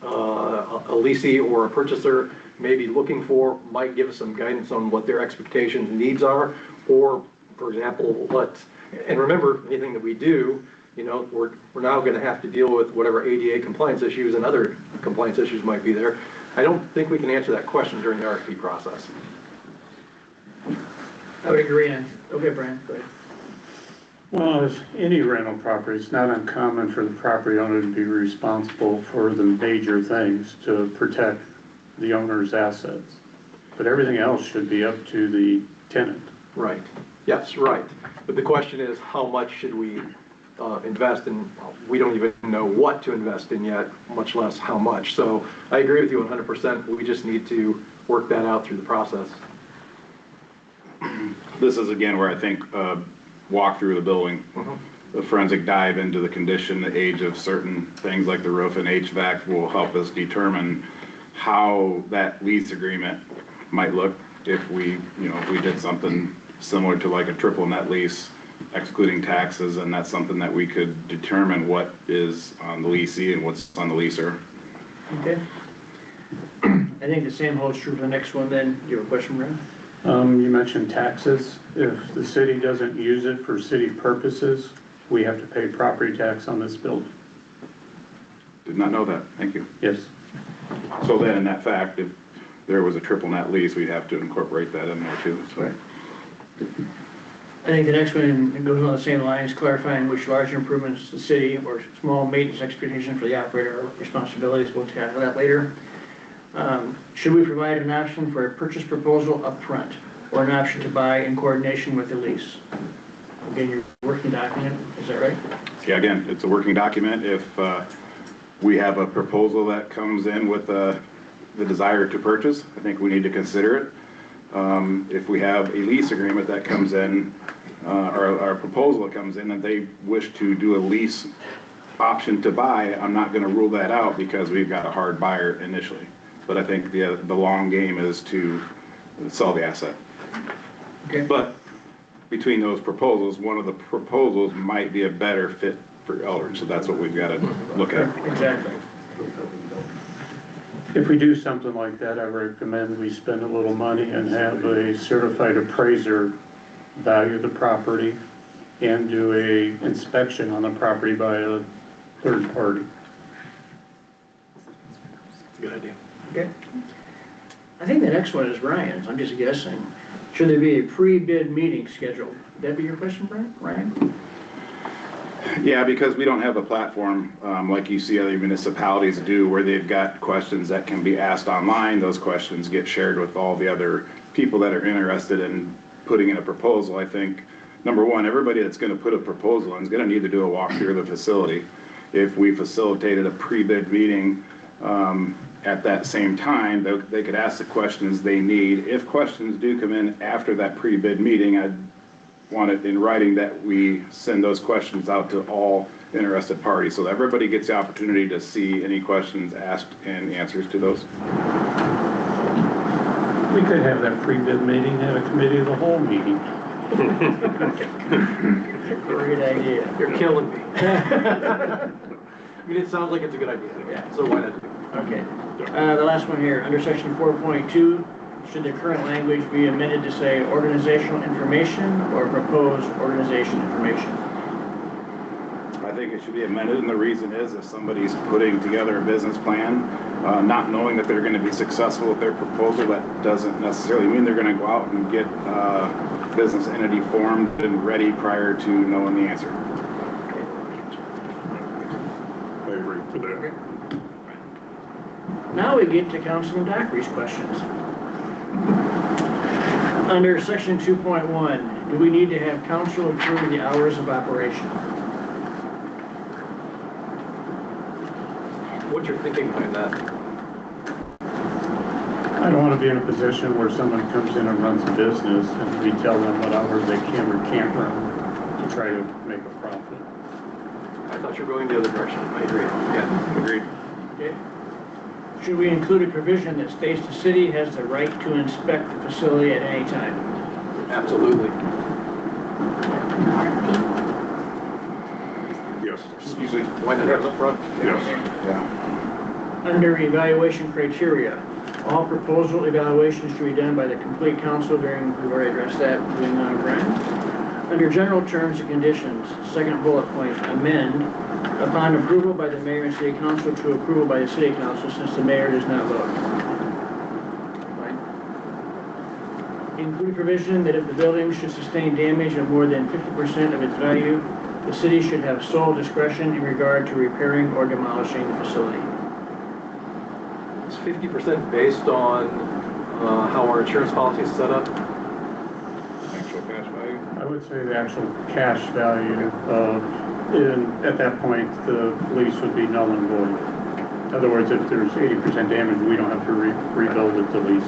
A: a leasing or a purchaser may be looking for, might give us some guidance on what their expectations and needs are, or, for example, and remember, anything that we do, you know, we're now gonna have to deal with whatever ADA compliance issues and other compliance issues might be there. I don't think we can answer that question during the RFP process.
B: I would agree, and, okay, Brian, go ahead.
C: Well, as any rental property, it's not uncommon for the property owner to be responsible for the major things to protect the owner's assets. But everything else should be up to the tenant.
A: Right, yes, right. But the question is, how much should we invest in? We don't even know what to invest in yet, much less how much. So I agree with you 100%. We just need to work that out through the process.
D: This is again where I think walk through the building, the forensic dive into the condition, the age of certain things like the roof and HVAC will help us determine how that lease agreement might look if we did something similar to like a triple net lease, excluding taxes, and that's something that we could determine what is on the leasee and what's on the leaser.
B: Okay. I think the same holds true for the next one then. Do you have a question, Brian?
C: You mentioned taxes. If the city doesn't use it for city purposes, we have to pay property tax on this building.
D: Did not know that. Thank you.
C: Yes.
D: So then in that fact, if there was a triple net lease, we'd have to incorporate that in there too. So.
B: Right. I think the next one goes on the same lines, clarifying which larger improvements the city or small maintenance expectations for the operator or responsibilities. We'll tackle that later. Should we provide an option for a purchase proposal up front or an option to buy in coordination with the lease? Again, your working document, is that right?
D: Yeah, again, it's a working document. If we have a proposal that comes in with the desire to purchase, I think we need to consider it. If we have a lease agreement that comes in, or a proposal that comes in and they wish to do a lease option to buy, I'm not going to rule that out because we've got a hard buyer initially. But I think the long game is to sell the asset.
B: Okay.
D: But between those proposals, one of the proposals might be a better fit for Eldridge, so that's what we've got to look at.
B: Exactly.
C: If we do something like that, I recommend we spend a little money and have a certified appraiser value the property and do a inspection on the property by a third party.
A: Good idea.
B: Okay. I think the next one is Ryan's. I'm just guessing. Should there be a pre-bid meeting scheduled? Would that be your question, Ryan?
D: Yeah, because we don't have a platform like you see other municipalities do where they've got questions that can be asked online. Those questions get shared with all the other people that are interested in putting in a proposal. I think, number one, everybody that's going to put a proposal in is going to need to do a walkthrough of the facility. If we facilitated a pre-bid meeting at that same time, they could ask the questions they need. If questions do come in after that pre-bid meeting, I'd want it in writing that we send those questions out to all interested parties so that everybody gets the opportunity to see any questions asked and answers to those.
C: We could have that pre-bid meeting at a committee of the whole meeting.
B: Great idea.
A: You're killing me. I mean, it sounds like it's a good idea.
B: Yeah.
A: So why not?
B: Okay. The last one here, under section 4.2, should the current language be amended to say organizational information or proposed organization information?
D: I think it should be amended, and the reason is if somebody's putting together a business plan, not knowing that they're going to be successful with their proposal, that doesn't necessarily mean they're going to go out and get a business entity formed and ready prior to knowing the answer.
G: I agree for that.
B: Now we get to Councilman Dockery's questions. Under section 2.1, do we need to have council approve the hours of operation?
A: What's your thinking behind that?
C: I don't want to be in a position where someone comes in and runs a business and we tell them what hours they can or can't run to try to make a profit.
A: I thought you were going the other direction. I agree. Yeah, agreed.
B: Okay. Should we include a provision that states the city has the right to inspect the facility at any time?
A: Absolutely.
G: Yes.
D: Excuse me?
A: Why not have it up front?
G: Yes.
D: Yeah.
B: Under evaluation criteria, all proposal evaluations should be done by the complete council during, we've already addressed that, moving on, Brian. Under general terms and conditions, second bullet point, amend upon approval by the mayor and city council to approval by the city council since the mayor does not vote. Fine. Include provision that if the building should sustain damage of more than 50% of its value, the city should have sole discretion in regard to repairing or demolishing the facility.
A: It's 50% based on how our insurance policy is set up.
G: Actual cash value.
C: I would say the actual cash value, and at that point, the lease would be null and void. In other words, if there's 80% damage, we don't have to rebuild with the lease.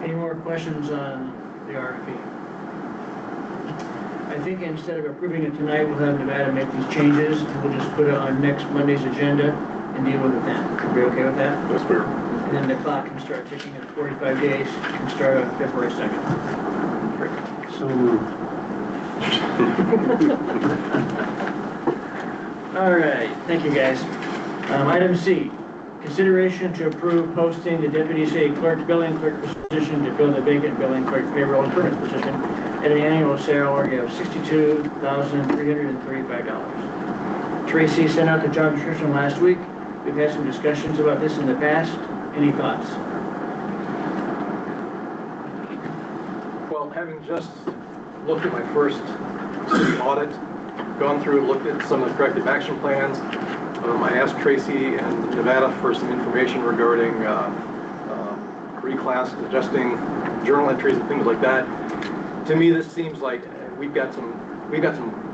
B: Any more questions on the RFP? I think instead of approving it tonight, we'll have Nevada make these changes, and we'll just put it on next Monday's agenda and deal with it then. Are we okay with that?
G: That's fair.
B: And then the clock can start ticking in 45 days, can start on February 2nd.
C: So moved.
B: All right, thank you, guys. Item C, consideration to approve posting the deputy city clerk billing clerk position to fill the vacant billing clerk payroll and permit position at an annual salary of $62,335. Tracy sent out the job description last week. We've had some discussions about this in the past. Any thoughts?
A: Well, having just looked at my first city audit, gone through and looked at some of the corrective action plans, I asked Tracy and Nevada for some information regarding reclass, adjusting journal entries and things like that. To me, this seems like we've got some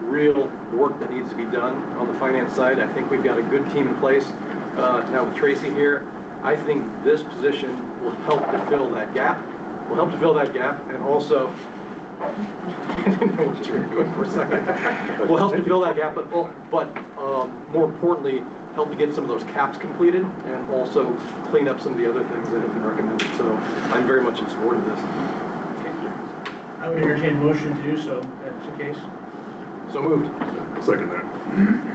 A: real work that needs to be done on the finance side. I think we've got a good team in place. Now with Tracy here, I think this position will help to fill that gap. And also, I didn't know what you were doing for a second. Will help to fill that gap, but more importantly, help to get some of those caps completed and also clean up some of the other things that have been recommended. So I'm very much in support of this.
B: I would entertain a motion to do so, if that's the case.
A: So moved.
G: Second that.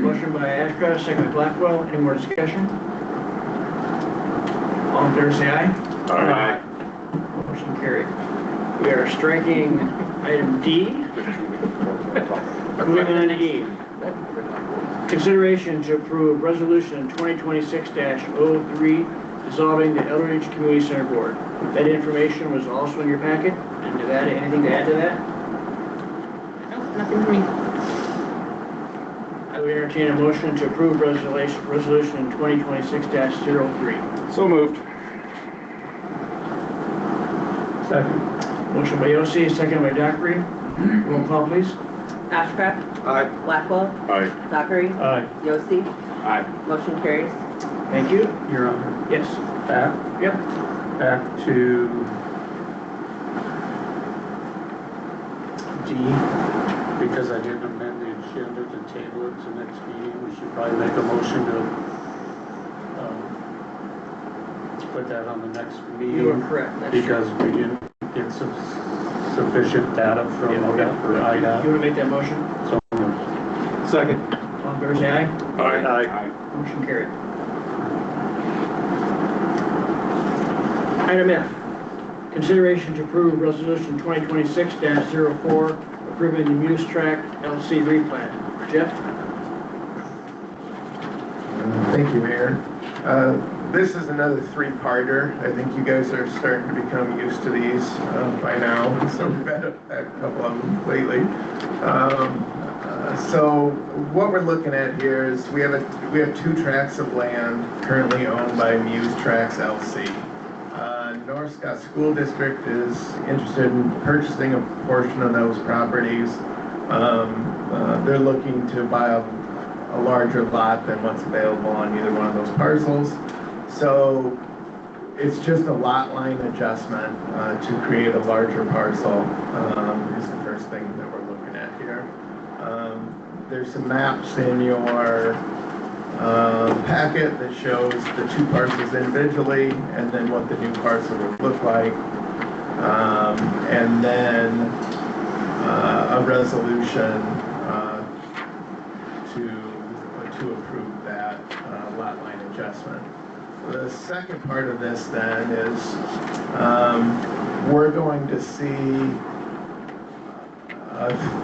B: Motion by Ashcraft, second by Blackwell. Any more discussion? All in favor, say aye.
G: Aye.
B: Motion carried. We are striking item D. Moving on to E. Consideration to approve resolution 2026-03 dissolving the Eldridge Community Center Board. That information was also in your packet. And Nevada, anything to add to that?
K: Nope, nothing for me.
B: I would entertain a motion to approve resolution 2026-03.
D: So moved.
C: Second.
B: Motion by Yossi, second by Dockery. Roll call, please.
H: Ashcraft?
A: Aye.
H: Blackwell?
G: Aye.
H: Dockery?
C: Aye.
H: Yossi?
D: Aye.
H: Motion carries.
B: Thank you.
C: Your Honor.
B: Yes.
C: Back
B: Yep.
C: to D, because I didn't amend the agenda to table it to next meeting. We should probably make a motion to put that on the next meeting.
B: You are correct. That's true.
C: Because we didn't get sufficient data from
B: Yeah, okay.
C: for
B: You
C: IDOT.
B: want to make that motion?
C: So,
A: Second.
B: All in favor, say aye.
G: Aye.
B: Motion carried. Item F, consideration to approve resolution 2026-04 approving the Muse Track LC replat. Jeff?
L: Thank you, Mayor. This is another three-parter. I think you guys are starting to become used to these by now, so we've had a couple of them lately. So what we're looking at here is we have two tracts of land currently owned by Muse Tracks LC. North Scott School District is interested in purchasing a portion of those properties. They're looking to buy a larger lot than what's available on either one of those parcels. So it's just a lot line adjustment to create a larger parcel is the first thing that we're looking at here. There's some maps in your packet that shows the two parcels individually and then what the new parcel would look like. And then a resolution to approve that lot line adjustment. The second part of this then is we're going to see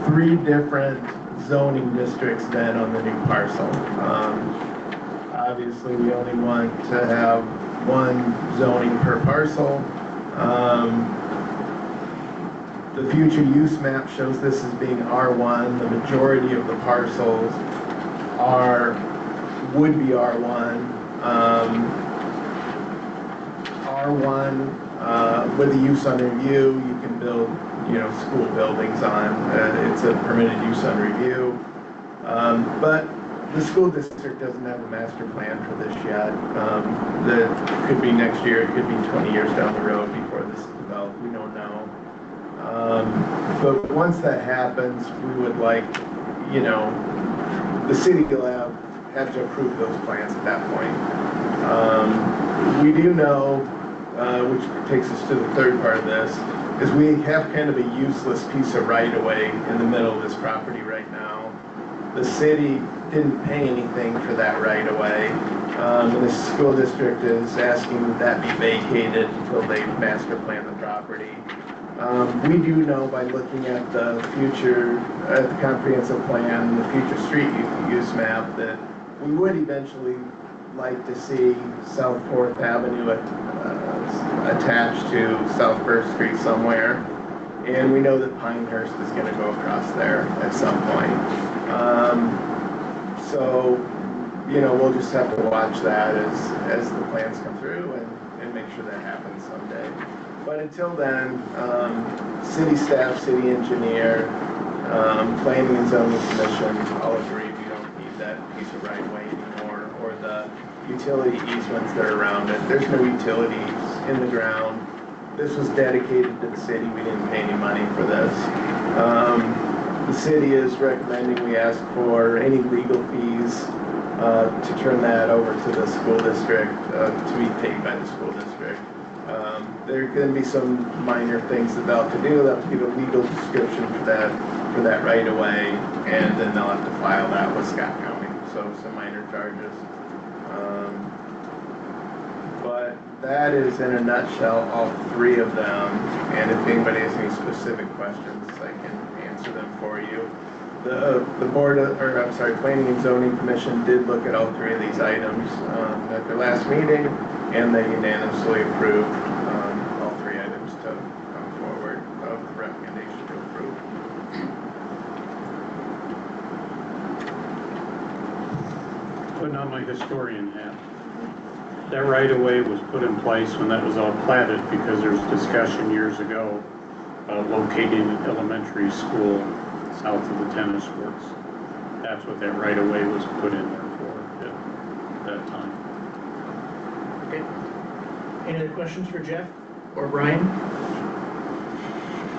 L: 3 different zoning districts then on the new parcel. Obviously, we only want to have 1 zoning per parcel. The future use map shows this as being R1. The majority of the parcels would be R1. R1 with a use on review, you can build, school buildings on. It's a permitted use on review. But the school district doesn't have a master plan for this yet. That could be next year, it could be 20 years down the road before this is developed. We don't know. But once that happens, we would like, the city will have to approve those plans at that point. We do know, which takes us to the third part of this, is we have kind of a useless piece of right-of-way in the middle of this property right now. The city didn't pay anything for that right-of-way. And the school district is asking that that be vacated until they master plan the property. We do know by looking at the comprehensive plan, the future street use map, that we would eventually like to see South 4th Avenue attached to South 1st Street somewhere. And we know that Pinehurst is going to go across there at some point. So, we'll just have to watch that as the plans come through and make sure that happens someday. But until then, city staff, city engineer, planning and zoning commission all agree we don't need that piece of right-of-way anymore, or the utility easements that are around it. There's no utilities in the ground. This was dedicated to the city. We didn't pay any money for this. The city is recommending we ask for any legal fees to turn that over to the school district to be paid by the school district. There are going to be some minor things that they'll have to do. They'll have to give a legal description for that right away, and then they'll have to file that with Scott County. So some minor charges. But that is in a nutshell all 3 of them. And if anybody has any specific questions, I can answer them for you. The Planning and Zoning Commission did look at all 3 of these items at their last meeting, and they unanimously approved all 3 items to come forward of the recommendation to approve.
C: Putting on my historian hat. That right-of-way was put in place when that was all platted because there was discussion years ago locating an elementary school south of the tennis courts. That's what that right-of-way was put in there for at that time.
B: Okay. Any other questions for Jeff or Brian?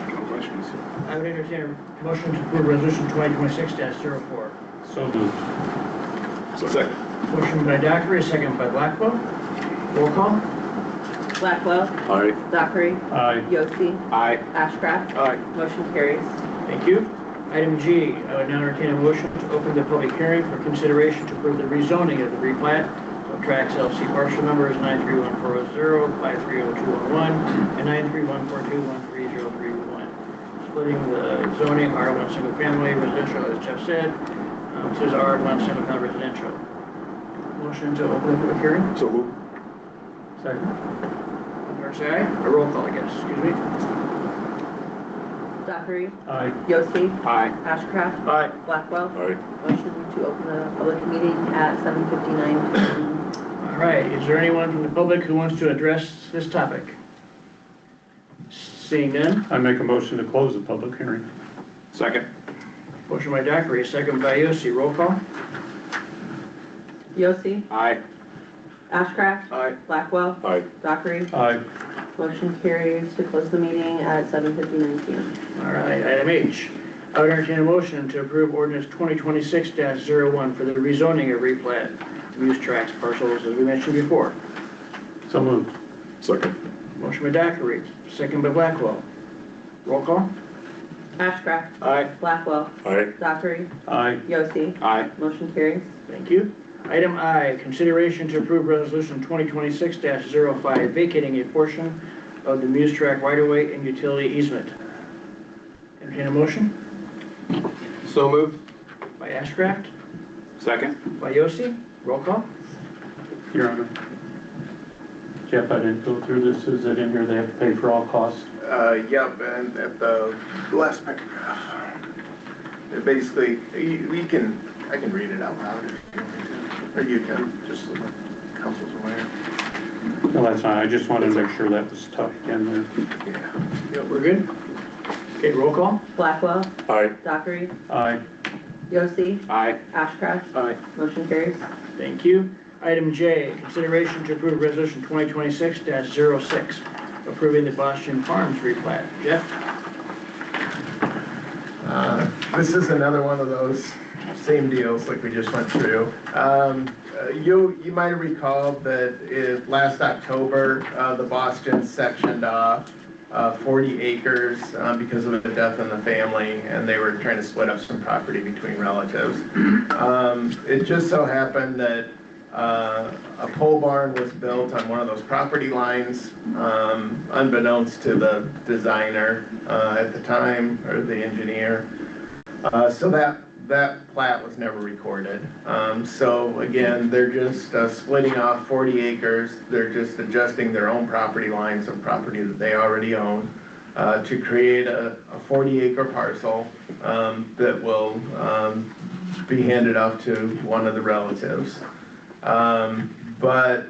D: No questions.
B: I would entertain a motion to approve resolution 2026-04.
C: So moved.
D: So second.
B: Motion by Dockery, second by Blackwell. Roll call.
H: Blackwell.
G: Aye.
H: Dockery.
C: Aye.
H: Yossi.
D: Aye.
H: Ashcraft.
A: Aye.
H: Motion carries.
B: Thank you. Item G, I would now entertain a motion to open the public hearing for consideration to approve the rezoning of the replat of tracts LC parcel numbers 93140, 5302111, and 93142130331. Splitting the zoning R1 single family residential, as Jeff said, says R1 single family residential. Motion to open the public hearing.
G: So move.
B: Second. All fair say aye. A roll call, I guess. Excuse me.
H: Dockery.
C: Aye.
H: Yossi.
D: Aye.
H: Ashcraft.
A: Aye.
H: Blackwell.
G: Aye.
H: Motion to open the public meeting at 7:59 p.m.
B: All right. Is there anyone from the public who wants to address this topic? Seeing none.
C: I make a motion to close the public hearing.
D: Second.
B: Motion by Dockery, second by Yossi. Roll call.
H: Yossi.
D: Aye.
H: Ashcraft.
A: Aye.
H: Blackwell.
G: Aye.
H: Dockery.
C: Aye.
H: Motion carries to close the meeting at 7:59 p.m.
B: All right, item H. I would entertain a motion to approve ordinance 2026-01 for the rezoning of replat Muse Tracks parcels as we mentioned before.
C: So moved.
G: Second.
B: Motion by Dockery, second by Blackwell. Roll call.
H: Ashcraft.
B: Aye.
H: Blackwell.
G: Aye.
H: Dockery.
C: Aye.
H: Yosi.
D: Aye.
H: Motion carries.
B: Thank you. Item I, consideration to approve resolution 2026-05 vacating a portion of the Muse Track right-of-way and utility easement. Entertain a motion
A: So moved.
B: by Ashcraft,
D: Second?
B: by Yosi. Roll call.
C: Your Honor. Jeff, I didn't go through this. Is it in here they have to pay for all costs?
L: Yep, and at the last paragraph, it basically, I can read it out loud if you want me to, or you can, just so the council's aware.
C: No, that's fine. I just wanted to make sure that was tucked in there.
L: Yeah.
B: Yep, we're good. Okay, roll call.
H: Blackwell.
G: Aye.
H: Dockery.
C: Aye.
H: Yosi.
D: Aye.
H: Ashcraft.
A: Aye.
H: Motion carries.
B: Thank you. Item J, consideration to approve resolution 2026-06, approving the Boston Farms replat. Jeff?
L: This is another one of those same deals like we just went through. You might have recalled that last October, the Boston sectioned off 40 acres because of the death in the family, and they were trying to split up some property between relatives. It just so happened that a pole barn was built on one of those property lines, unbeknownst to the designer at the time, or the engineer. So that plat was never recorded. So again, they're just splitting off 40 acres. They're just adjusting their own property lines of property that they already own to create a 40-acre parcel that will be handed off to one of the relatives. But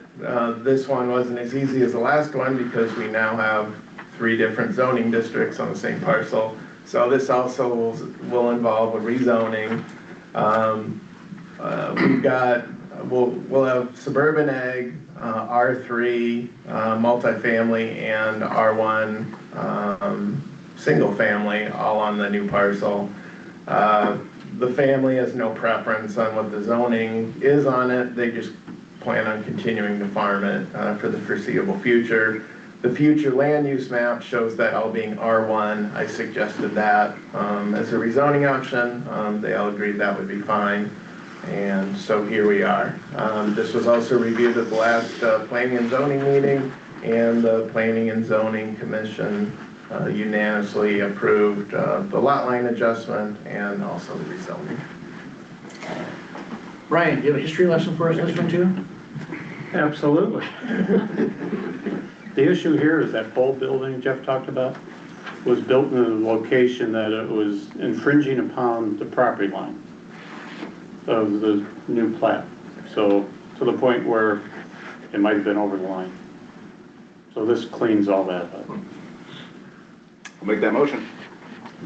L: this one wasn't as easy as the last one because we now have 3 different zoning districts on the same parcel. So this also will involve a rezoning. We'll have suburban ag, R3, multifamily, and R1 single family all on the new parcel. The family has no preference on what the zoning is on it. They just plan on continuing to farm it for the foreseeable future. The future land use map shows that all being R1. I suggested that as a rezoning option. They all agreed that would be fine. And so here we are. This was also reviewed at the last Planning and Zoning meeting, and the Planning and Zoning Commission unanimously approved the lot line adjustment and also the rezoning.
B: Brian, do you have a history lesson for us this one too?
C: Absolutely. The issue here is that pole building Jeff talked about was built in a location that it was infringing upon the property line of the new plat. So to the point where it might have been over the line. So this cleans all that up.
D: I'll make that motion.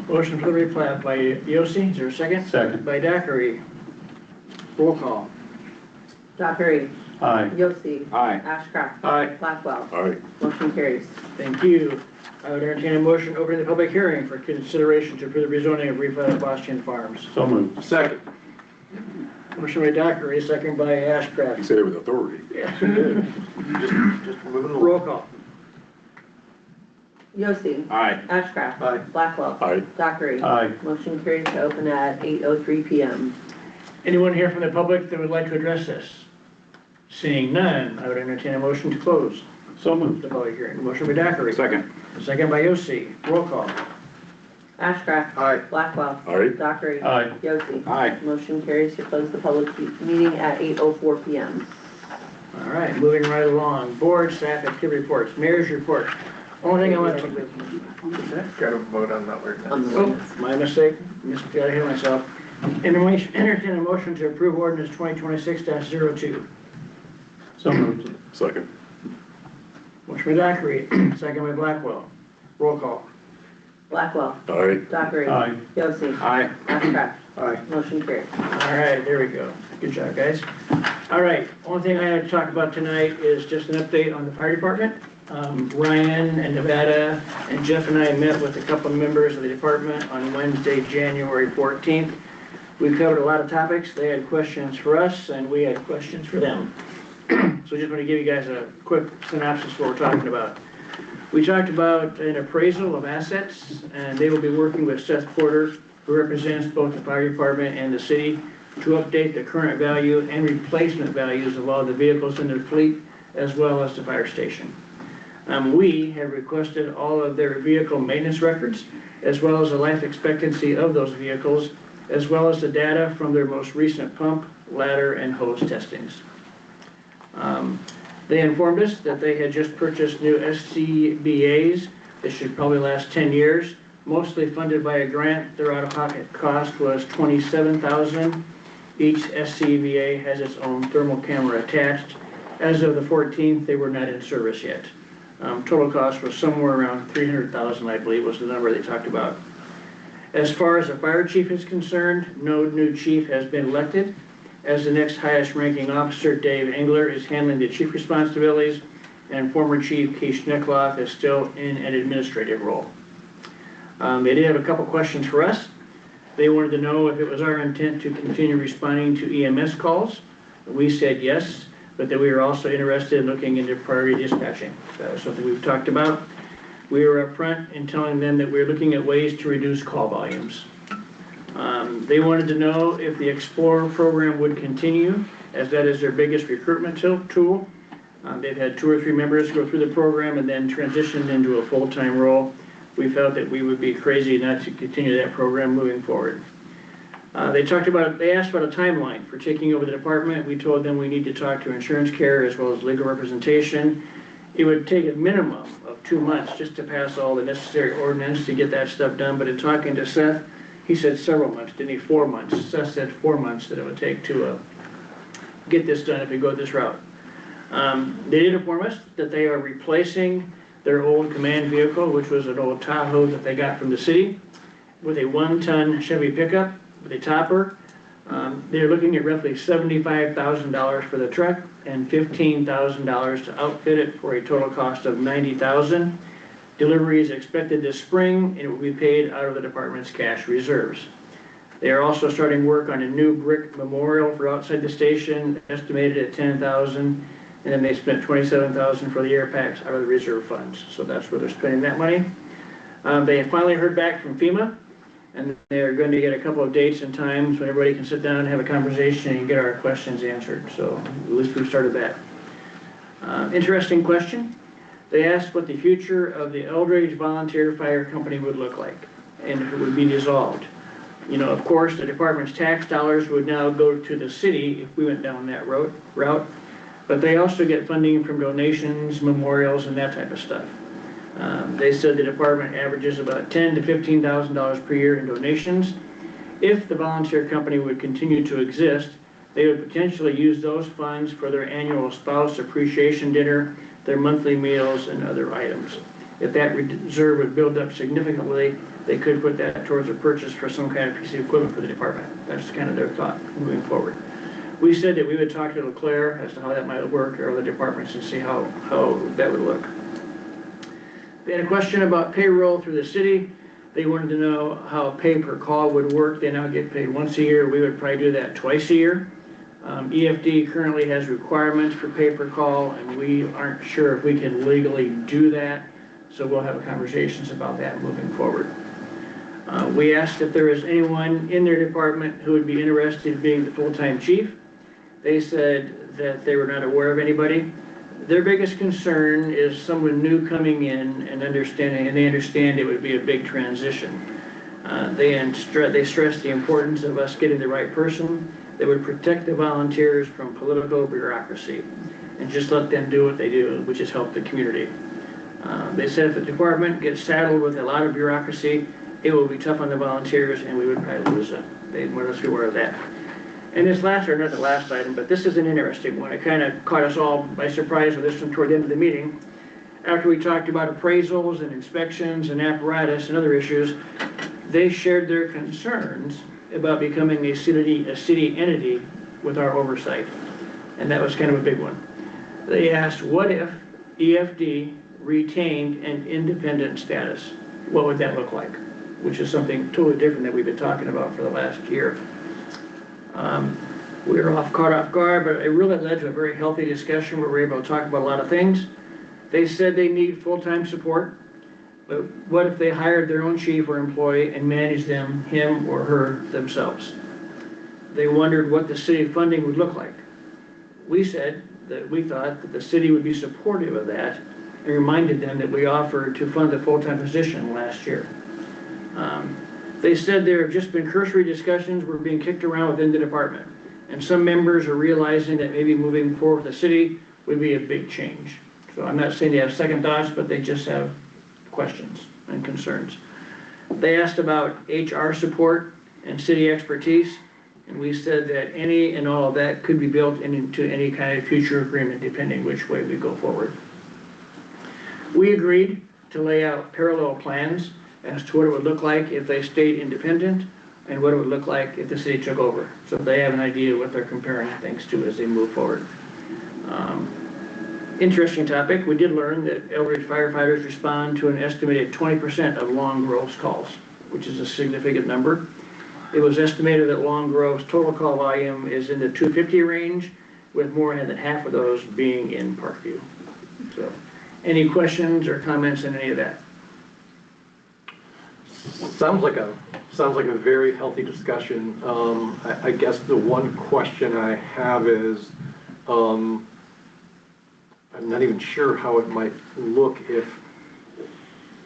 B: Motion for the replat by Yosi. Is there a second?
C: Second.
B: By Dockery. Roll call.
H: Dockery.
C: Aye.
H: Yosi.
D: Aye.
H: Ashcraft.
B: Aye.
H: Blackwell.
G: Aye.
H: Motion carries.
B: Thank you. I would entertain a motion opening the public hearing for consideration to approve the rezoning of replat of Boston Farms.
C: So moved.
A: Second.
B: Motion by Dockery, second by
G: You
B: Ashcraft.
G: said it with authority.
B: Yeah.
A: Just moving along.
B: Roll call.
H: Yosi.
D: Aye.
H: Ashcraft.
A: Aye.
H: Blackwell.
G: Aye.
H: Dockery.
C: Aye.
H: Motion carries to open at 8:03 p.m.
B: Anyone here from the public that would like to address this? Seeing none, I would entertain a motion to close
C: So moved.
B: the public hearing. Motion by Dockery.
D: Second.
B: Second by Yosi. Roll call.
H: Ashcraft.
A: Aye.
H: Blackwell.
G: Aye.
H: Dockery.
C: Aye.
H: Yosi.
D: Aye.
H: Motion carries to close the public meeting at 8:04 p.m.
B: All right, moving right along. Board staff activity reports, mayor's report. Only thing I want to,
L: Got to vote on that ordinance.
B: oh, my mistake, got ahead of myself. Entertain a motion to approve ordinance 2026-02.
C: So moved.
G: Second.
B: Motion by Dockery, second by Blackwell. Roll call.
H: Blackwell.
G: Aye.
H: Dockery.
C: Aye.
H: Yosi.
D: Aye.
H: Ashcraft.
A: Aye.
H: Motion carries.
B: All right, there we go. Good job, guys. All right, only thing I had to talk about tonight is just an update on the fire department. Ryan and Nevada and Jeff and I met with a couple of members of the department on Wednesday, January 14th. We covered a lot of topics. They had questions for us and we had questions for them. So just want to give you guys a quick synopsis of what we're talking about. We talked about an appraisal of assets, and they will be working with Seth Porter, who represents both the fire department and the city, to update the current value and replacement values of all the vehicles in their fleet, as well as the fire station. We have requested all of their vehicle maintenance records, as well as the life expectancy of those vehicles, as well as the data from their most recent pump, ladder, and hose testings. They informed us that they had just purchased new SCBAs that should probably last 10 years, mostly funded by a grant. Their out-of-pocket cost was $27,000. Each SCBA has its own thermal camera attached. As of the 14th, they were not in service yet. Total cost was somewhere around $300,000, I believe, was the number they talked about. As far as the fire chief is concerned, no new chief has been elected. As the next highest ranking officer, Dave Engler, is handling the chief responsibilities, and former chief Keith Schnickloff is still in an administrative role. They did have a couple questions for us. They wanted to know if it was our intent to continue responding to EMS calls. We said yes, but that we were also interested in looking into priority dispatching. That was something we've talked about. We were upfront in telling them that we're looking at ways to reduce call volumes. They wanted to know if the Explorer program would continue, as that is their biggest recruitment tool. They've had 2 or 3 members go through the program and then transition into a full-time role. We felt that we would be crazy not to continue that program moving forward. They asked about a timeline for taking over the department. We told them we need to talk to insurance carrier as well as legal representation. It would take a minimum of 2 months just to pass all the necessary ordinance to get that stuff done. But in talking to Seth, he said several months, didn't he? 4 months. Seth said 4 months that it would take to get this done if we go this route. They did inform us that they are replacing their old command vehicle, which was an old Tahoe that they got from the city, with a 1-ton Chevy pickup with a topper. They're looking at roughly $75,000 for the truck and $15,000 to outfit it, for a total cost of $90,000. Delivery is expected this spring, and it will be paid out of the department's cash reserves. They are also starting work on a new brick memorial for outside the station, estimated at $10,000, and then they spent $27,000 for the air packs out of the reserve funds. So that's where they're spending that money. They have finally heard back from FEMA, and they're going to get a couple of dates and times when everybody can sit down and have a conversation and get our questions answered. So at least we've started that. Interesting question. They asked what the future of the Eldridge Volunteer Fire Company would look like, and if it would be dissolved. You know, of course, the department's tax dollars would now go to the city if we went down that route, but they also get funding from donations, memorials, and that type of stuff. They said the department averages about $10,000 to $15,000 per year in donations. If the volunteer company would continue to exist, they would potentially use those funds for their annual spouse appreciation dinner, their monthly meals, and other items. If that reserve would build up significantly, they could put that towards a purchase for some kind of piece of equipment for the department. That's kind of their thought moving forward. We said that we would talk to LeClaire as to how that might work, or other departments, and see how that would look. They had a question about payroll through the city. They wanted to know how pay per call would work. They now get paid once a year. We would probably do that twice a year. EFD currently has requirements for pay per call, and we aren't sure if we can legally do that. So we'll have conversations about that moving forward. We asked if there is anyone in their department who would be interested in being the full-time chief. They said that they were not aware of anybody. Their biggest concern is someone new coming in and they understand it would be a big transition. They stress the importance of us getting the right person that would protect the volunteers from political bureaucracy and just let them do what they do, which is help the community. They said if the department gets saddled with a lot of bureaucracy, it will be tough on the volunteers and we would probably lose them. They want us to be aware of that. And this last, or not the last item, but this is an interesting one. It kind of caught us all by surprise with this one toward the end of the meeting. After we talked about appraisals and inspections and apparatus and other issues, they shared their concerns about becoming a city entity with our oversight. and that was kind of a big one. They asked, what if EFD retained an independent status? What would that look like? Which is something totally different that we've been talking about for the last year. We were caught off guard, but it really led to a very healthy discussion where we were able to talk about a lot of things. They said they need full-time support, but what if they hired their own chief or employee and managed them, him or her, themselves? They wondered what the city funding would look like. We said that we thought that the city would be supportive of that and reminded them that we offered to fund a full-time position last year. They said there have just been cursory discussions were being kicked around within the department, and some members are realizing that maybe moving forward with the city would be a big change. So I'm not saying they have second thoughts, but they just have questions and concerns. They asked about HR support and city expertise, and we said that any and all of that could be built into any kind of future agreement depending which way we go forward. We agreed to lay out parallel plans as to what it would look like if they stayed independent and what it would look like if the city took over. So they have an idea what they're comparing things to as they move forward. Interesting topic. We did learn that Eldridge firefighters respond to an estimated 20% of Long Grove's calls, which is a significant number. It was estimated that Long Grove's total call volume is in the 250 range, with more than half of those being in Parkview. So, any questions or comments on any of that?
A: Sounds like a very healthy discussion. I guess the one question I have is, I'm not even sure how it might look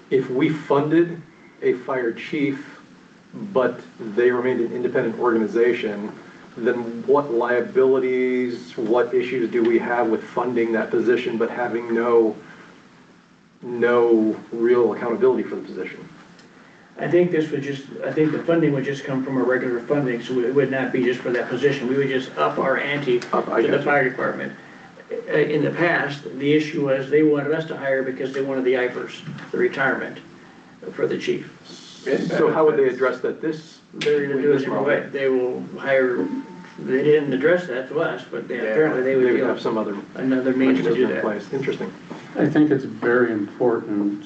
A: if we funded a fire chief, but they remained an independent organization, then what liabilities, what issues do we have with funding that position, but having no real accountability for the position?
B: I think the funding would just come from a regular funding, so it would not be just for that position. We would just up our ante to the fire department. In the past, the issue was they wanted us to hire because they wanted the IFRS, the retirement for the chief.
A: So how would they address that?
B: They're going to do it a different way. They will hire, they didn't address that to us, but apparently they would
A: have some other
B: another means to do that.
A: Interesting.
C: I think it's very important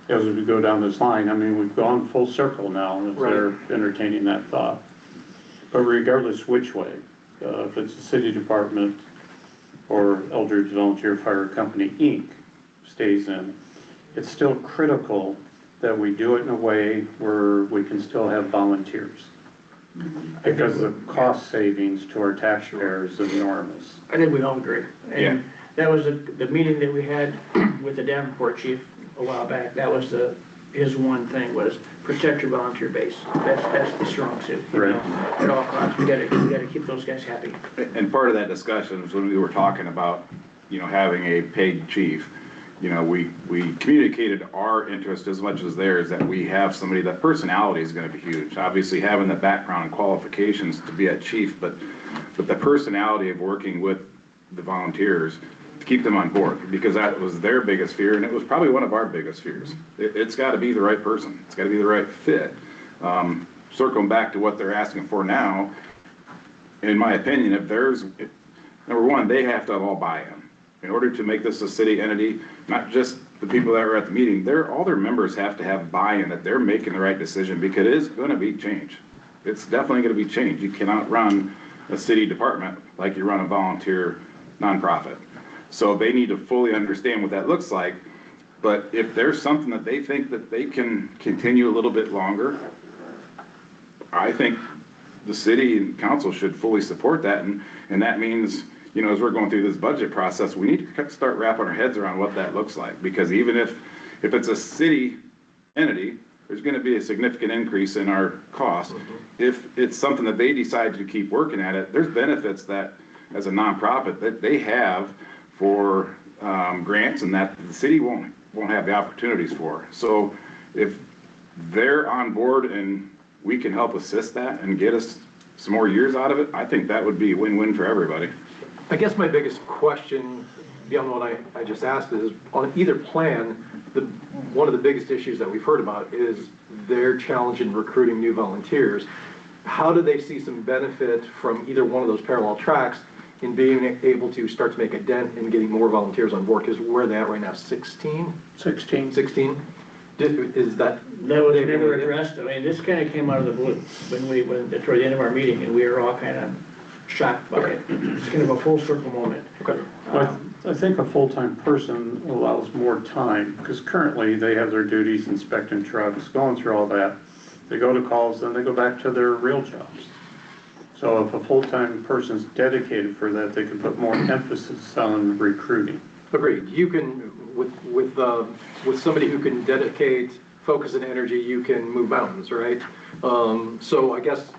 C: as we go down this line. I mean, we've gone full circle now if they're entertaining that thought. But regardless which way, if it's the city department or Eldridge Volunteer Fire Company, Inc. stays in, it's still critical that we do it in a way where we can still have volunteers. Because the cost savings to our taxpayers is enormous.
B: I think we all agree. And that was the meeting that we had with the Davenport chief a while back. That was his one thing was protect your volunteer base. That's the strong suit.
C: Right.
B: At all costs, we gotta keep those guys happy.
D: And part of that discussion was when we were talking about, having a paid chief, we communicated our interest as much as theirs, that we have somebody, that personality is gonna be huge. Obviously having the background and qualifications to be a chief, but the personality of working with the volunteers to keep them on board, because that was their biggest fear, and it was probably one of our biggest fears. It's gotta be the right person. It's gotta be the right fit. Circling back to what they're asking for now, in my opinion, number one, they have to have all buy-in. In order to make this a city entity, not just the people that were at the meeting, all their members have to have buy-in that they're making the right decision, because it is gonna be change. It's definitely gonna be change. You cannot run a city department like you run a volunteer nonprofit. So they need to fully understand what that looks like. But if there's something that they think that they can continue a little bit longer, I think the city and council should fully support that. And that means, as we're going through this budget process, we need to start wrapping our heads around what that looks like. Because even if it's a city entity, there's going to be a significant increase in our costs. If it's something that they decide to keep working at it, there's benefits that, as a nonprofit, that they have for grants, and that the city won't have the opportunities for. So if they're on board and we can help assist that and get us some more years out of it, I think that would be a win-win for everybody.
A: I guess my biggest question, beyond what I just asked, is on either plan, one of the biggest issues that we've heard about is their challenge in recruiting new volunteers. How do they see some benefit from either one of those parallel tracks? in being able to start to make a dent in getting more volunteers on board? Because where are they at right now, 16?
C: 16.
A: 16? Is that?
B: That was never addressed. I mean, this kind of came out of the blue when toward the end of our meeting, and we were all kind of shocked by it. It's kind of a full circle moment.
A: Okay.
C: I think a full-time person allows more time, because currently they have their duties, inspecting trucks, going through all that. They go to calls, then they go back to their real jobs. So if a full-time person's dedicated for that, they can put more emphasis on recruiting.
A: Agreed. You can, with somebody who can dedicate focus and energy, you can move mountains, right? So I guess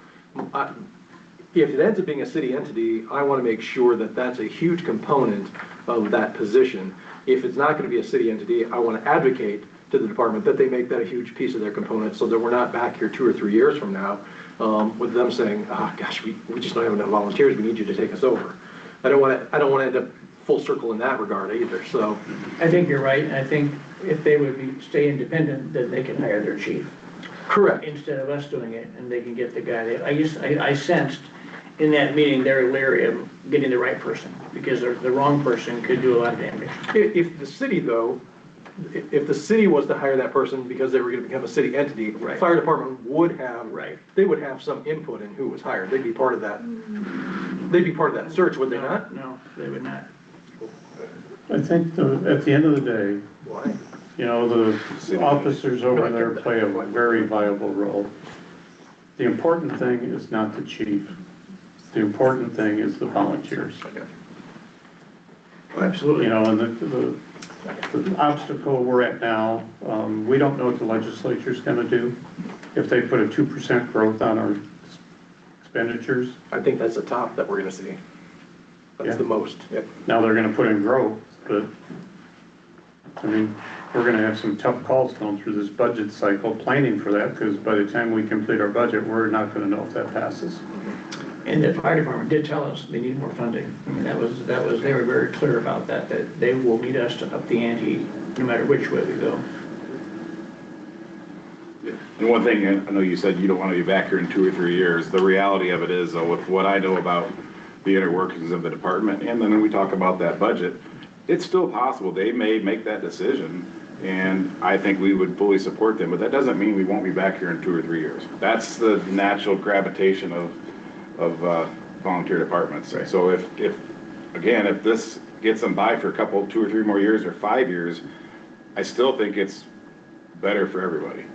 A: if it ends up being a city entity, I want to make sure that that's a huge component of that position. If it's not going to be a city entity, I want to advocate to the department that they make that a huge piece of their component so that we're not back here 2 or 3 years from now with them saying, gosh, we just don't have enough volunteers, we need you to take us over. I don't want to end up full circle in that regard either, so.
B: I think you're right. I think if they would stay independent, then they can hire their chief.
A: Correct.
B: Instead of us doing it, and they can get the guy. I sensed in that meeting, they're leery of getting the right person, because the wrong person could do a lot of damage.
A: If the city though, if the city was to hire that person because they were going to become a city entity,
B: Right.
A: fire department would have,
B: Right.
A: they would have some input in who was hired. They'd be part of that. They'd be part of that search, would they not?
B: No, they would not.
C: I think at the end of the day,
A: Why?
C: you know, the officers over there play a very viable role. The important thing is not the chief. The important thing is the volunteers.
B: Absolutely.
C: You know, and the obstacle we're at now, we don't know what the legislature's gonna do. If they put a 2% growth on our expenditures,
A: I think that's the top that we're going to see. That's
C: Yeah.
A: the most. Yep.
C: now they're gonna put in growth, but, I mean, we're gonna have some tough calls going through this budget cycle, planning for that, because by the time we complete our budget, we're not gonna know if that passes.
B: And the fire department did tell us they need more funding. I mean, they were very clear about that they will need us to up the ante no matter which way we go.
D: And one thing, I know you said you don't want to be back here in 2 or 3 years. The reality of it is, though, with what I know about the inner workings of the department, and then when we talk about that budget, it's still possible they may make that decision, and I think we would fully support them, but that doesn't mean we won't be back here in 2 or 3 years. That's the natural gravitation of volunteer departments.
B: Right.
D: So if this gets them by for a couple, 2 or 3 more years or 5 years, I still think it's better for everybody.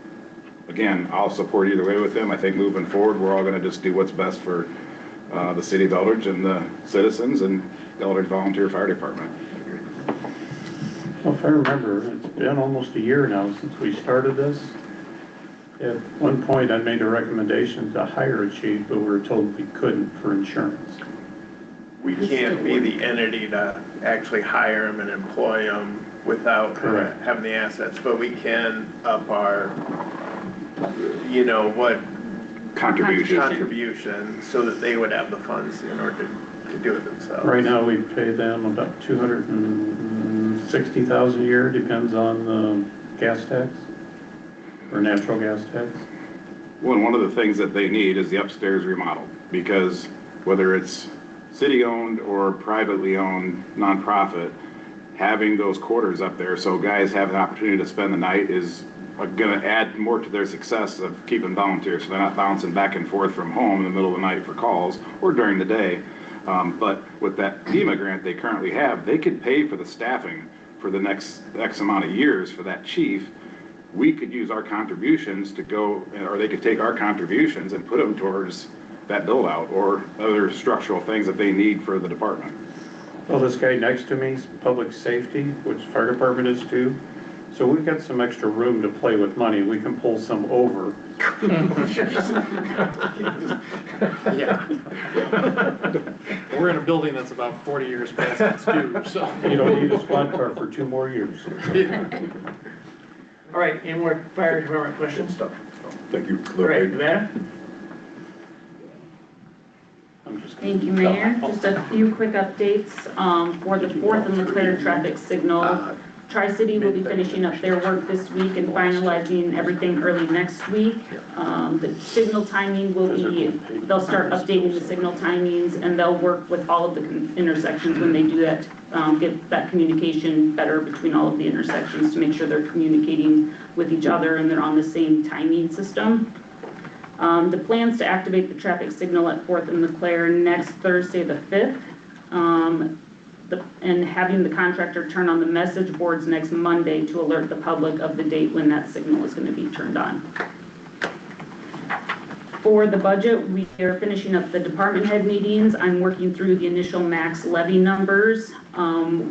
D: Again, I'll support either way with them. I think moving forward, we're all gonna just do what's best for the city of Eldridge and the citizens and the Eldridge Volunteer Fire Department.
C: Well, if I remember, it's been almost a year now since we started this. At one point, I made a recommendation to hire a chief, but we were told we couldn't for insurance.
L: We can't be the entity to actually hire them and employ them without
C: Correct.
L: having the assets, but we can up our, contribution so that they would have the funds in order to do it themselves.
C: Right now, we pay them about $260,000 a year, depends on the gas tax or natural gas tax.
D: Well, and one of the things that they need is the upstairs remodel, because whether it's city-owned or privately owned nonprofit, having those quarters up there so guys have an opportunity to spend the night is going to add more to their success of keeping volunteers, so they're not bouncing back and forth from home in the middle of the night for calls or during the day. But with that FEMA grant they currently have, they could pay for the staffing for the next X amount of years for that chief. We could use our contributions to go, or they could take our contributions and put them towards that build out or other structural things that they need for the department.
C: Well, this guy next to me is public safety, which fire department is too. So we've got some extra room to play with money. We can pull some over.
L: Yeah.
J: We're in a building that's about 40 years past its due, so.
C: You don't need a squad car for 2 more years.
B: All right, any more fire department questions?
G: Thank you.
B: All right, Nevada?
C: I'm just
K: Thank you, Mayor. Just a few quick updates for the 4th and Leclerc traffic signal. Tri-City will be finishing up their work this week and finalizing everything early next week. The signal timing will be, they'll start updating the signal timings, and they'll work with all of the intersections when they do that, get that communication better between all of the intersections to make sure they're communicating with each other and they're on the same timing system. The plans to activate the traffic signal at 4th and LeClaire next Thursday, the 5th. And having the contractor turn on the message boards next Monday to alert the public of the date when that signal is going to be turned on. For the budget, we are finishing up the department head meetings. I'm working through the initial max levy numbers.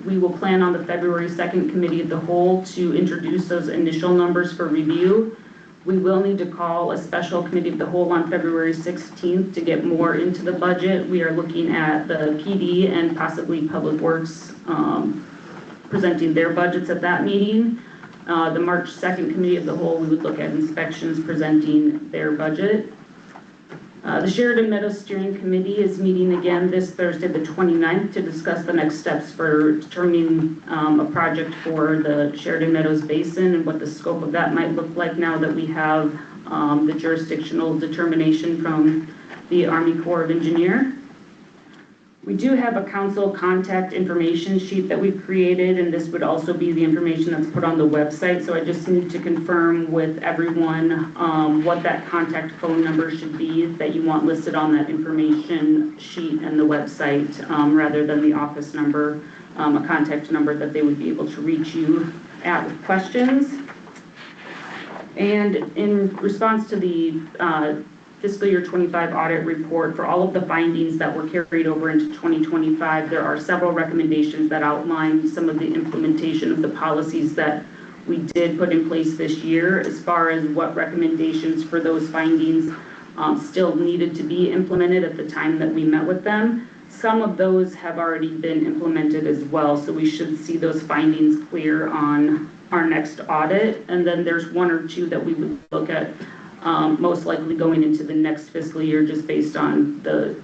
K: We will plan on the February 2nd committee of the whole to introduce those initial numbers for review. We will need to call a special committee of the whole on February 16th to get more into the budget. We are looking at the PD and possibly Public Works presenting their budgets at that meeting. The March 2nd committee of the whole, we would look at inspections presenting their budget. The Sheridan Meadows Steering Committee is meeting again this Thursday, the 29th, to discuss the next steps for determining a project for the Sheridan Meadows Basin and what the scope of that might look like now that we have the jurisdictional determination from the Army Corps of Engineers. We do have a council contact information sheet that we've created, and this would also be the information that's put on the website. So I just need to confirm with everyone what that contact phone number should be that you want listed on that information sheet and the website, rather than the office number, a contact number that they would be able to reach you at with questions. And in response to the fiscal year 25 audit report, for all of the findings that were carried over into 2025, there are several recommendations that outline some of the implementation of the policies that we did put in place this year. As far as what recommendations for those findings still needed to be implemented at the time that we met with them, some of those have already been implemented as well, so we should see those findings clear on our next audit. And then there's one or two that we would look at most likely going into the next fiscal year, just based on the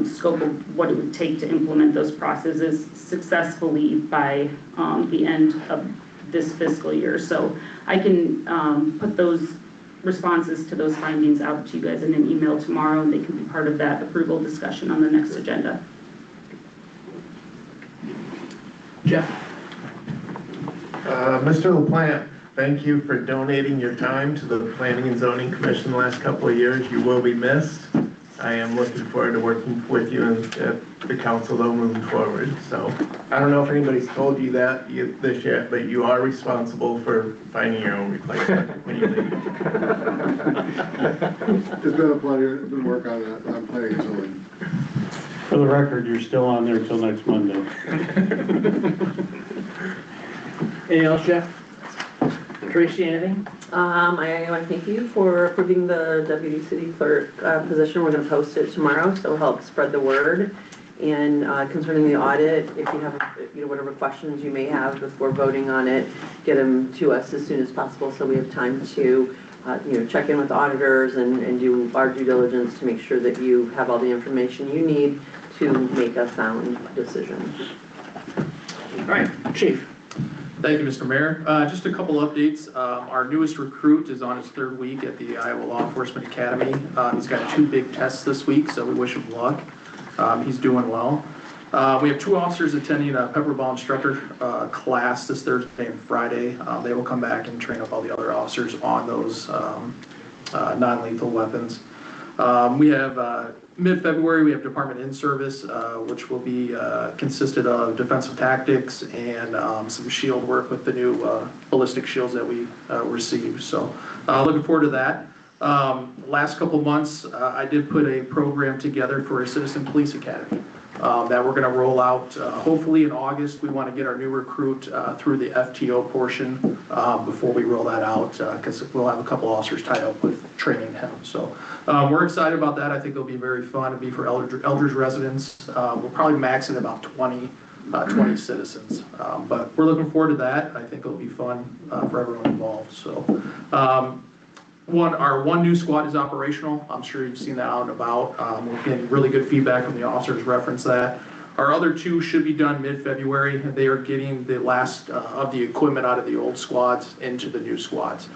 K: scope of what it would take to implement those processes successfully by the end of this fiscal year. So I can put those responses to those findings out to you guys in an email tomorrow, and they can be part of that approval discussion on the next agenda.
B: Jeff?
L: Mr. LaPlante, thank you for donating your time to the Planning and Zoning Commission the last couple of years. You will be missed. I am looking forward to working with you and the council though moving forward. So I don't know if anybody's told you that this yet, but you are responsible for finding your own replacement when you leave.
M: It's been a pleasure to work on that. I'm planning and zoning.
C: For the record, you're still on there till next Monday.
B: Anything else, Jeff? Tracy, anything?
H: I want to thank you for approving the deputy city clerk position. We're going to post it tomorrow, so help spread the word. And concerning the audit, if you have, whatever questions you may have before voting on it, get them to us as soon as possible so we have time to, check in with auditors and do our due diligence to make sure that you have all the information you need to make a sound decision.
B: All right, Chief.
J: Thank you, Mr. Mayor. Just a couple updates. Our newest recruit is on his third week at the Iowa Law Enforcement Academy. He's got 2 big tests this week, so we wish him luck. He's doing well. We have 2 officers attending a pepper ball instructor class this Thursday and Friday. They will come back and train up all the other officers on those non-lethal weapons. We have mid-February, we have Department in-service, which will be consisted of defensive tactics and some shield work with the new ballistic shields that we received. So looking forward to that. Last couple months, I did put a program together for a Citizen Police Academy that we're going to roll out hopefully in August. We want to get our new recruit through the FTO portion before we roll that out, because we'll have a couple officers tied up with training him. So we're excited about that. I think it'll be very fun. It'll be for Eldridge residents. We'll probably max at about 20 citizens, but we're looking forward to that. I think it'll be fun for everyone involved. So our one new squad is operational. I'm sure you've seen that out and about. We're getting really good feedback from the officers, reference that. Our other two should be done mid-February. They are getting the last of the equipment out of the old squads into the new squads.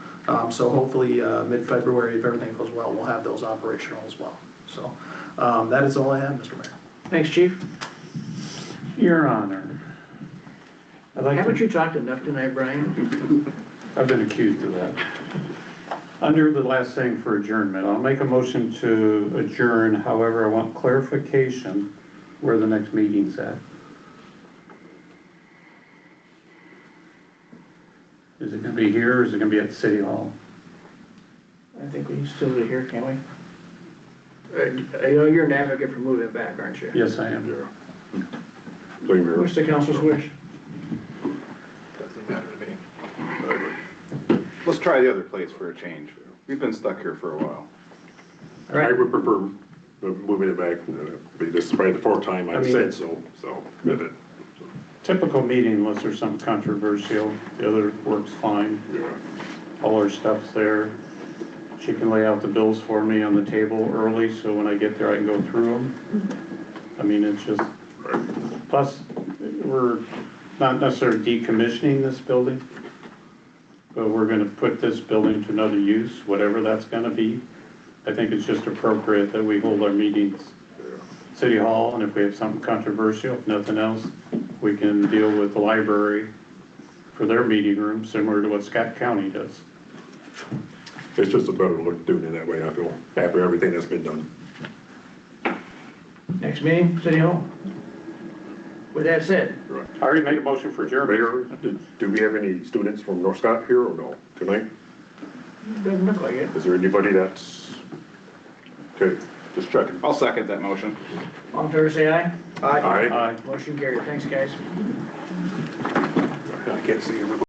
J: So hopefully mid-February, if everything goes well, we'll have those operational as well. So that is all I have, Mr. Mayor.
B: Thanks, Chief.
C: Your Honor. I'd like to-
B: Haven't you talked enough tonight, Brian?
C: I've been accused of that. Under the last thing for adjournment, I'll make a motion to adjourn, however, I want clarification where the next meeting's at. Is it gonna be here, or is it gonna be at City Hall?
B: I think we can still do it here, can't we? I know you're an advocate for moving it back, aren't you?
C: Yes, I am.
G: Same here.
B: What's the council's wish?
A: Doesn't matter to me.
D: Let's try the other place for a change. We've been stuck here for a while.
B: All right.
G: I would prefer moving it back. This is probably the fourth time I've said so, with it.
C: Typical meeting unless there's something controversial. The other works fine.
G: Yeah.
C: All our stuff's there. She can lay out the bills for me on the table early, so when I get there, I can go through them. I mean, it's just, plus, we're not necessarily decommissioning this building, but we're gonna put this building to another use, whatever that's gonna be. I think it's just appropriate that we hold our meetings City Hall, and if we have something controversial, if nothing else, we can deal with the library for their meeting room, similar to what Scott County does.
G: It's just a better look doing it that way, I feel, after everything that's been done.
B: Next meeting, City Hall? With that said,
C: I already made a motion for adjournment.
G: Mayor, do we have any students from North Scott here or no, tonight?
B: doesn't look like it.
G: Is there anybody that's, okay, just checking.
D: I'll second that motion.
B: All in favor, say aye.
G: Aye.
C: Aye.
B: Motion carried. Thanks, guys.
G: I can't see everybody.